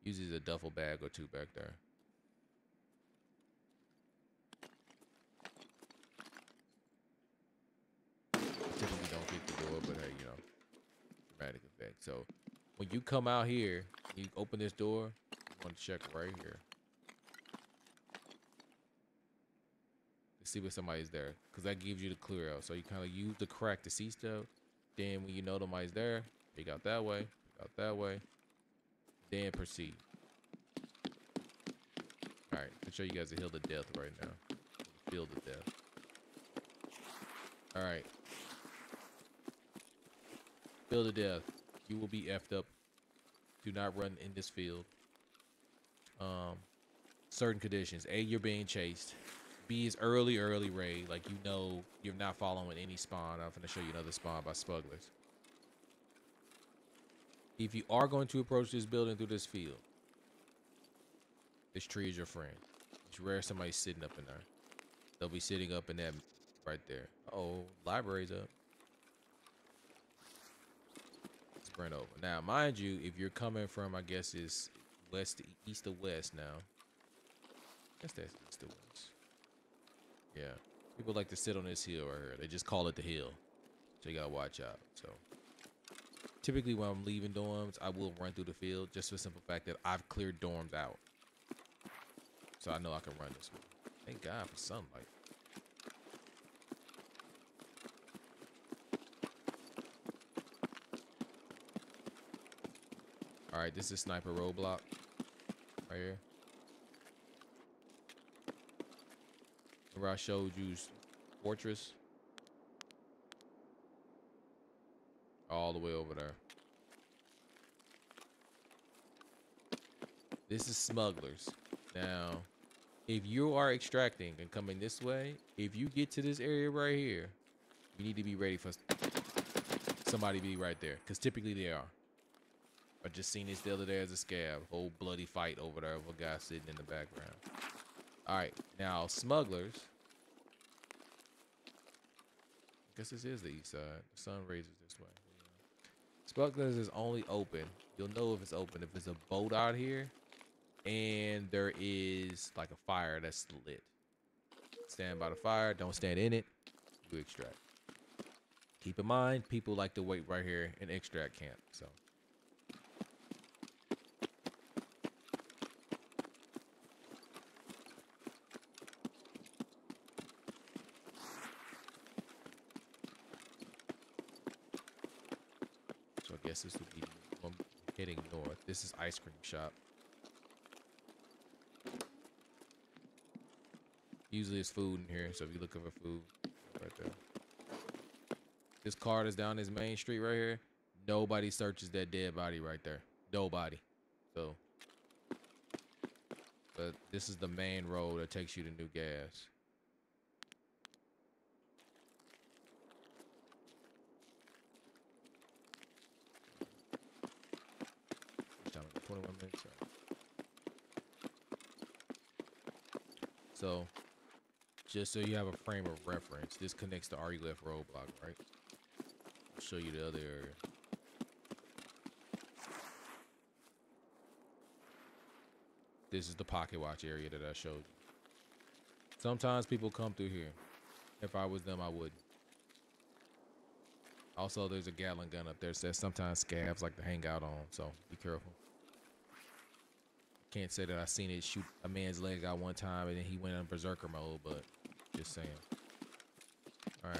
Speaker 1: Usually a duffel bag or two back there. Typically don't get the door, but hey, you know, dramatic effect. So when you come out here, you open this door, you want to check right here. See if somebody's there, because that gives you the clear out. So you kind of use the crack to see stuff. Then when you know somebody's there, you out that way, then proceed. All right, I'll show you guys a heal to death right now. Feel the death. All right, feel the death. You will be effed up. Do not run in this field. Certain conditions. A, you're being chased. B is early raid. Like, you know, you're not following any spawn. I'm going to show you another spawn by Smugglers. If you are going to approach this building through this field, this tree is your friend. It's rare somebody's sitting up in there. They'll be sitting up in that right there. Uh-oh, library's up. Let's burn over. Now, mind you, if you're coming from, I guess it's east to west now. I guess that's east to west. Yeah, people like to sit on this hill right here. They just call it the hill, so you gotta watch out. So typically when I'm leaving dorms, I will run through the field just for the simple fact that I've cleared dorms out, so I know I can run this way. Thank God for sunlight. All right, this is sniper roadblock right here. Remember I showed you Fortress? All the way over there. This is smugglers. Now, if you are extracting and coming this way, if you get to this area right here, you need to be ready for somebody to be right there, because typically they are. I just seen this the other day as a scab. Whole bloody fight over there of a guy sitting in the background. All right, now smugglers. I guess this is the east side. The sun raises this way. Smugglers is only open. You'll know if it's open if there's a boat out here and there is like a fire that's lit. Stand by the fire. Don't stand in it. You extract. Keep in mind, people like to wait right here in extract camp. So. So I guess this would be I'm heading north. This is ice cream shop. Usually there's food in here, so if you're looking for food, right there. This car that's down this main street right here, nobody searches that dead body right there. Nobody. So, but this is the main road that takes you to New Gas. Time 21 minutes. So, just so you have a frame of reference, this connects to RUF roadblock, right? I'll show you the other area. This is the pocket watch area that I showed you. Sometimes people come through here. If I was them, I would. Also, there's a Gatling gun up there that sometimes scabs like to hang out on, so be careful. Can't say that I seen it shoot a man's leg out one time and then he went in berserker mode, but just saying. All right.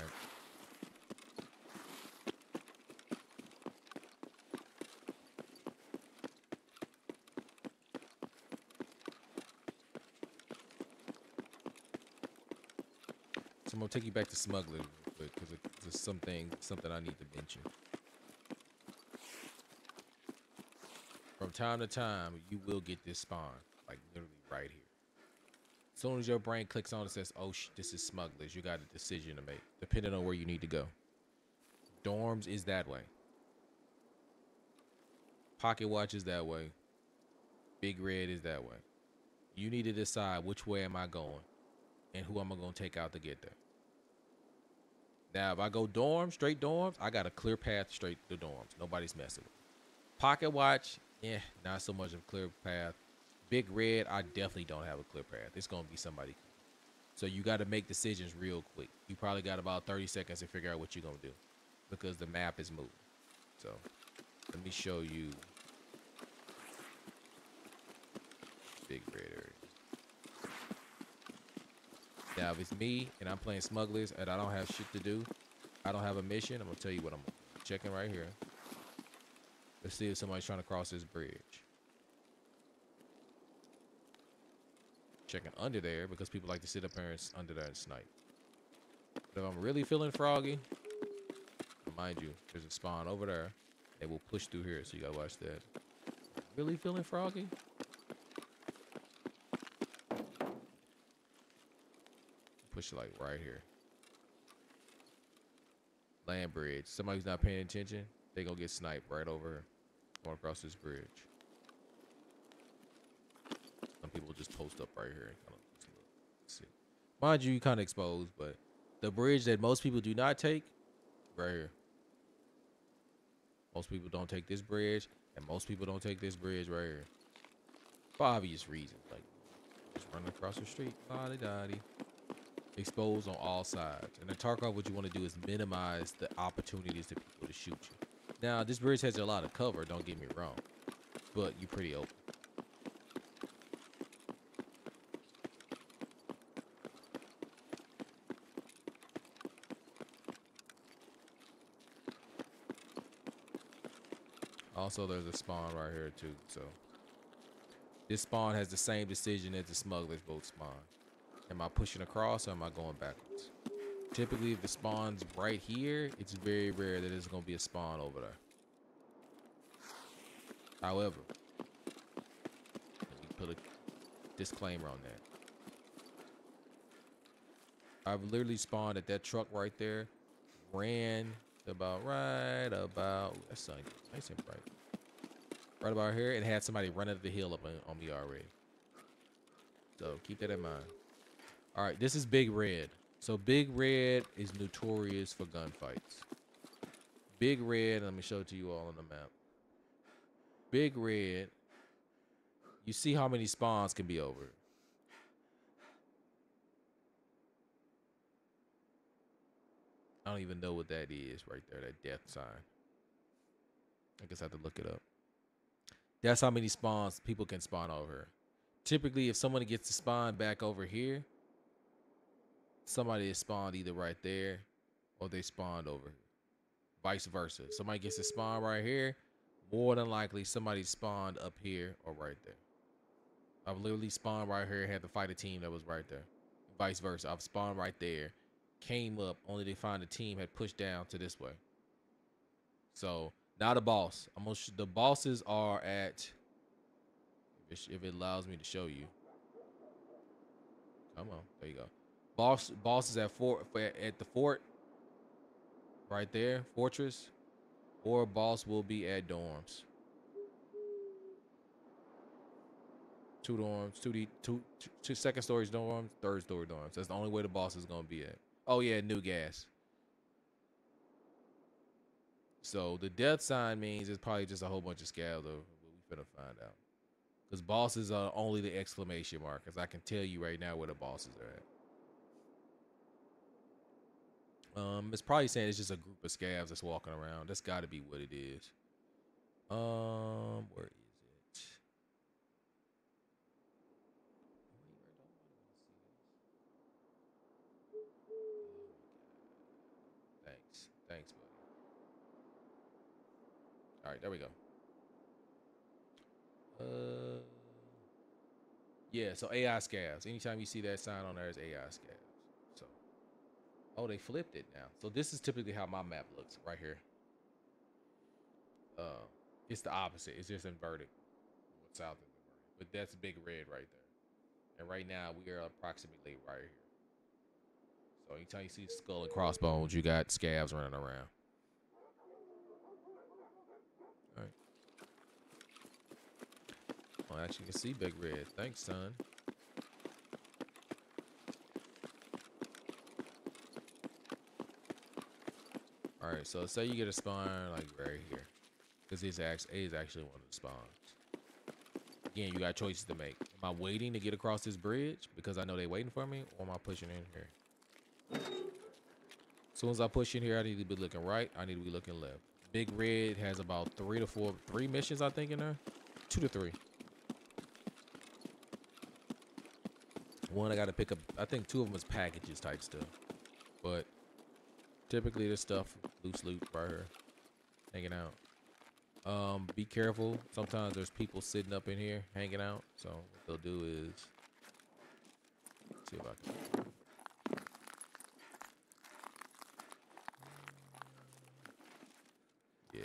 Speaker 1: So I'm gonna take you back to smuggling real quick because there's something I need to mention. From time to time, you will get this spawn, like literally right here. As soon as your brain clicks on it, says, "Oh, this is smugglers." You got a decision to make, depending on where you need to go. Dorms is that way. Pocket watch is that way. Big Red is that way. You need to decide which way am I going, and who am I gonna take out to get there. Now, if I go dorms, straight dorms, I got a clear path straight to dorms. Nobody's messing with me. Pocket watch, not so much of a clear path. Big Red, I definitely don't have a clear path. It's gonna be somebody. So you got to make decisions real quick. You probably got about 30 seconds to figure out what you're gonna do, because the map is moving. So let me show you Big Red area. Now, if it's me and I'm playing smugglers and I don't have shit to do, I don't have a mission, I'm gonna tell you what I'm checking right here. Let's see if somebody's trying to cross this bridge. Checking under there because people like to sit up here and under there and snipe. But if I'm really feeling froggy, mind you, there's a spawn over there. They will push through here, so you gotta watch that. Really feeling froggy? Push it like right here. Land bridge. Somebody who's not paying attention, they gonna get sniped right over here. Going across this bridge. Some people just post up right here. See. Mind you, you kind of exposed, but the bridge that most people do not take, right here. Most people don't take this bridge, and most people don't take this bridge right here. For obvious reasons, like just running across the street, lottie-dottie. Exposed on all sides. And in Tarkov, what you want to do is minimize the opportunities to people to shoot you. Now, this bridge has a lot of cover, don't get me wrong, but you're pretty open. Also, there's a spawn right here too, so this spawn has the same decision as the smugglers both spawn. Am I pushing across or am I going backwards? Typically, if the spawn's right here, it's very rare that there's gonna be a spawn over there. However, let me disclaimer on that. I've literally spawned at that truck right there, ran about that's nice and bright. Right about here, and had somebody run up the hill up on me already. So keep that in mind. All right, this is Big Red. So Big Red is notorious for gunfights. Big Red, let me show it to you all on the map. Big Red, you see how many spawns can be over. I don't even know what that is right there, that death sign. I guess I have to look it up. That's how many spawns people can spawn over. Typically, if someone gets to spawn back over here, somebody is spawned either right there or they spawned over here. Vice versa. Somebody gets to spawn right here, more than likely somebody spawned up here or right there. I've literally spawned right here, had to fight a team that was right there. Vice versa. I've spawned right there, came up, only to find the team had pushed down to this way. So now the boss. The bosses are at, if it allows me to show you. Come on, there you go. Boss is at the fort. Right there, fortress, or boss will be at dorms. 2 dorms, two second story dorms, third story dorms. That's the only way the boss is gonna be at. Oh yeah, new gas. So the death sign means it's probably just a whole bunch of scabs. Of what we finna find out. Because bosses are only the exclamation mark. Because I can tell you right now where the bosses are at. It's probably saying it's just a group of scabs that's walking around. That's got to be what it is. Where is it? Thanks, buddy. All right, there we go. Yeah. So AI scabs. Anytime you see that sign on there, is AI scabs. So, oh, they flipped it now. So this is typically how my map looks right here. It's the opposite. It's just inverted. South is inverted, but that's Big Red right there. And right now we are approximately right here. So anytime you see skull and crossbones, you got scabs running around. All right. Well, actually, you can see Big Red. Thanks, son. All right. So say you get a spawn like right here, because it is actually one of the spawns. Again, you got choices to make. Am I waiting to get across this bridge because I know they're waiting for me, or am I pushing in here? As soon as I push in here, I need to be looking right. I need to be looking left. Big Red has about 3 missions, I think, in there. 2 to 3. One I got to pick up. I think 2 of them is packages type stuff. But typically this stuff, loose loot right here, hanging out. Be careful. Sometimes there's people sitting up in here hanging out. So what they'll do is, let's see if I can. Yeah.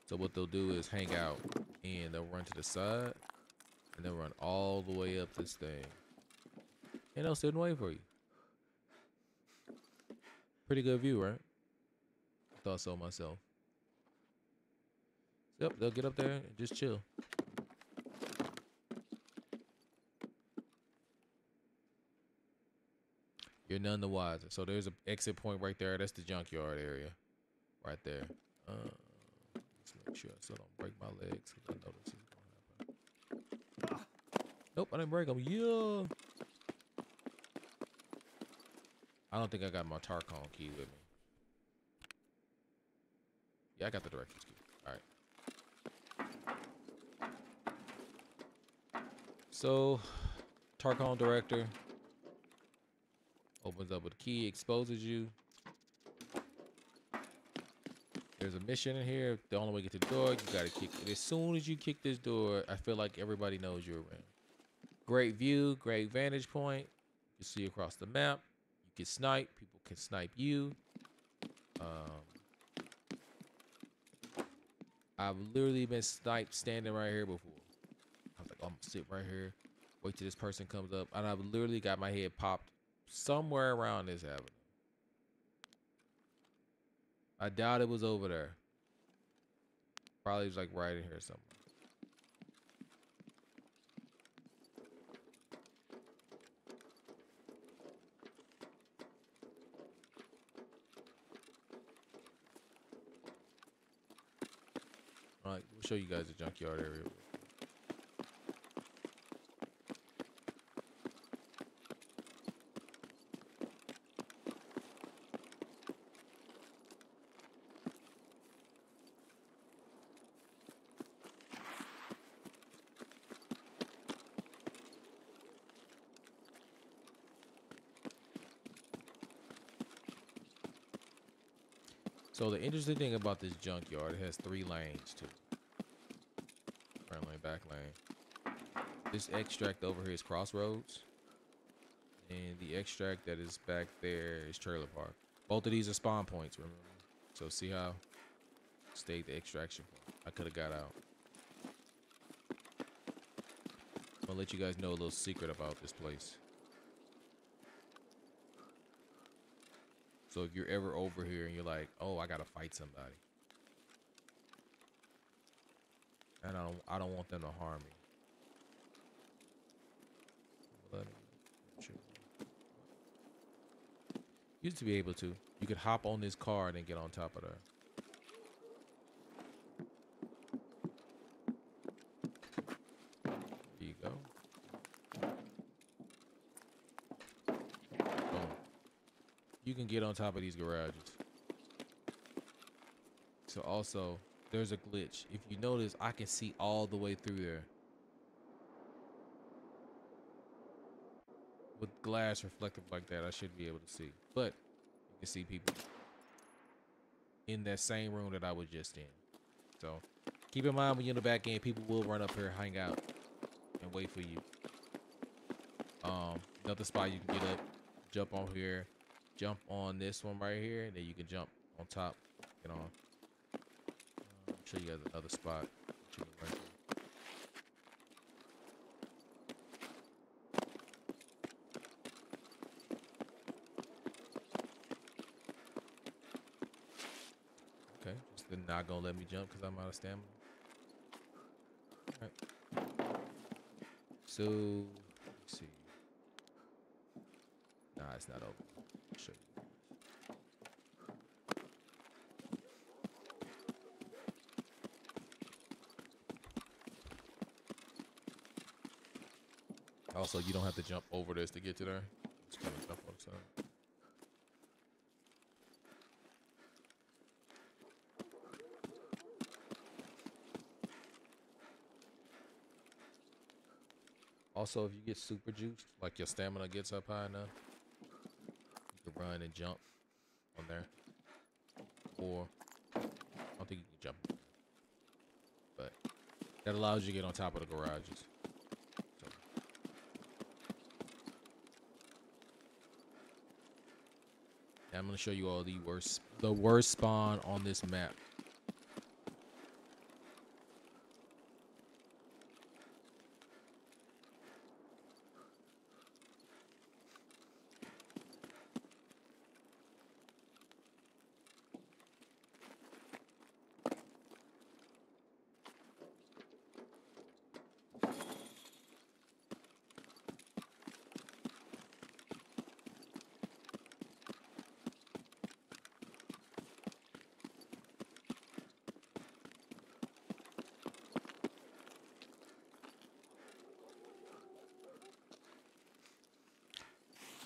Speaker 1: So what they'll do is hang out and they'll run to the side and they'll run all the way up this thing. And they'll sit and wait for you. Pretty good view, right? Thought so myself. Yep, they'll get up there and just chill. You're none the wiser. So there's an exit point right there. That's the junkyard area, right there. Let's make sure so I don't break my legs. I know this is gonna happen. Nope, I didn't break them. Yeah. I don't think I got my Tarkon key with me. Yeah, I got the director's key. All right. So, Tarkon director opens up with a key, exposes you. There's a mission in here. The only way to get to the door, you gotta kick it. As soon as you kick this door, I feel like everybody knows you're around. Great view, great vantage point. You see across the map. You can snipe. People can snipe you. I've literally been sniped standing right here before. I was like, oh, I'm gonna sit right here, wait till this person comes up, and I've literally got my head popped somewhere around this avenue. I doubt it was over there. Probably was like right in here somewhere. All right, we'll show you guys the junkyard area. So the interesting thing about this junkyard, it has 3 lanes too. Front lane, back lane. This extract over here is Crossroads. And the extract that is back there is Trailer Park. Both of these are spawn points, remember? So see how stayed the extraction point. I could have got out. I'm gonna let you guys know a little secret about this place. So if you're ever over here and you're like, oh, I gotta fight somebody, and I don't want them to harm me. Used to be able to. You could hop on this car and then get on top of there. There you go. Boom. You can get on top of these garages. So also, there's a glitch. If you notice, I can see all the way through there. With glass reflective like that, I should be able to see. But you can see people in that same room that I was just in. So keep in mind when you're in the back end, people will run up here, hang out, and wait for you. Another spot you can get up, jump on here, jump on this one right here, and then you can jump on top, get on. I'll show you guys another spot. Okay, just not gonna let me jump because I'm out of stamina. All right. So let's see. Nah, it's not over. I'll show you. Also, you don't have to jump over this to get to there. Just kind of jump on the side. Also, if you get super juiced, like your stamina gets up high enough, you can run and jump on there. Or, I don't think you can jump, but that allows you to get on top of the garages. So. Now I'm going to show you all the worst spawn on this map.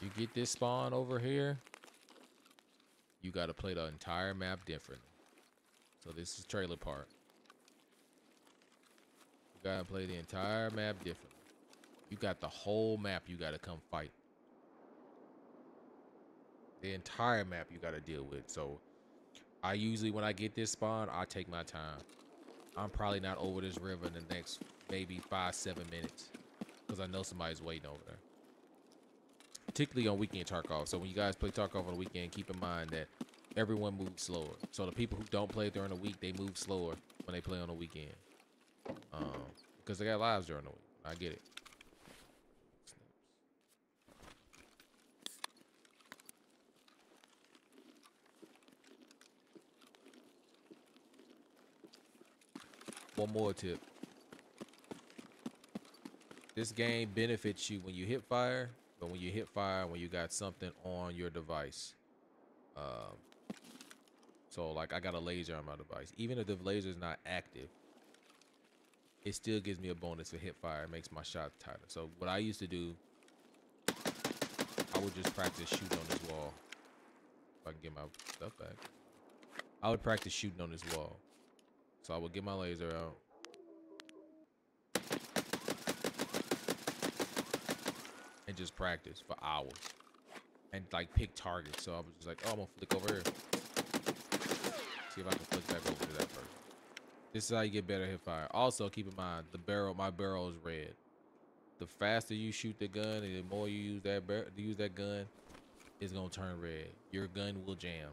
Speaker 1: You get this spawn over here, you got to play the entire map differently. So this is Trailer Park. You got to play the entire map differently. You got the whole map you got to come fight. The entire map you got to deal with. So I usually, when I get this spawn, I take my time. I'm probably not over this river in the next maybe 5-7 minutes because I know somebody's waiting over there. Particularly on weekend Tarkov. So when you guys play Tarkov on the weekend, keep in mind that everyone moves slower. So the people who don't play during the week, they move slower. when they play on the weekend. Because they got lives during the week. I get it. One more tip. This game benefits you when you hip fire, but when you hip fire, when you got something on your device. So like I got a laser on my device. Even if the laser is not active, it still gives me a bonus for hip fire. It makes my shot tighter. So what I used to do, I would just practice shooting on this wall. If I can get my stuff back. I would practice shooting on this wall. So I would get my laser out. And just practice for hours. And like pick targets. So I was just like, oh, I'm gonna flick over here. See if I can flick back over to that person. This is how you get better hip fire. Also, keep in mind, my barrel is red. The faster you shoot the gun and the more you use that gun, it's gonna turn red. Your gun will jam.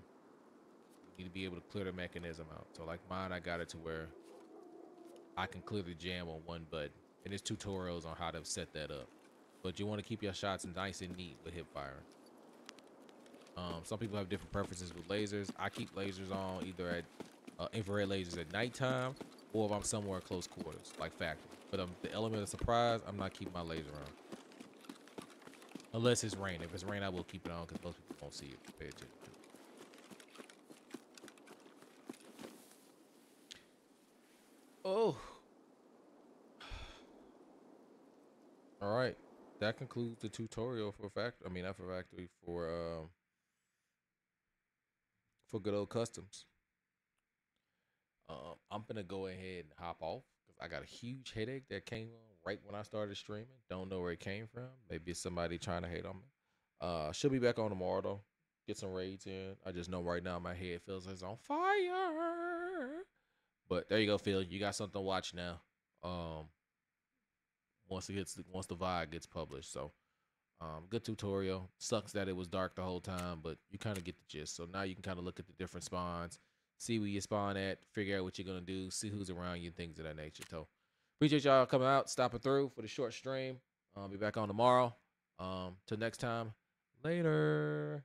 Speaker 1: You need to be able to clear the mechanism out. So like mine, I got it to where I can clear the jam on one button. And there's tutorials on how to set that up. But you want to keep your shots nice and neat with hip firing. Some people have different preferences with lasers. I keep lasers on either at infrared lasers at nighttime or if I'm somewhere close quarters, like factory. But the element of surprise, I'm not keeping my laser on. Unless it's rain. If it's rain, I will keep it on because most people won't see it. Pay attention to it. Oh. All right. That concludes the tutorial for factory. I mean, not for factory, for good old customs. I'm gonna go ahead and hop off because I got a huge headache that came on right when I started streaming. Don't know where it came from. Maybe it's somebody trying to hate on me. Should be back on tomorrow though. Get some raids in. I just know right now my head feels like it's on fire. But there you go, Phil. You got something to watch now. Once the VOD gets published. So good tutorial. Sucks that it was dark the whole time, but you kind of get the gist. So now you can kind of look at the different spawns, see where you spawn at, figure out what you're gonna do, see who's around you, things of that nature. So appreciate y'all coming out, stopping through for the short stream. Be back on tomorrow. Till next time. Later.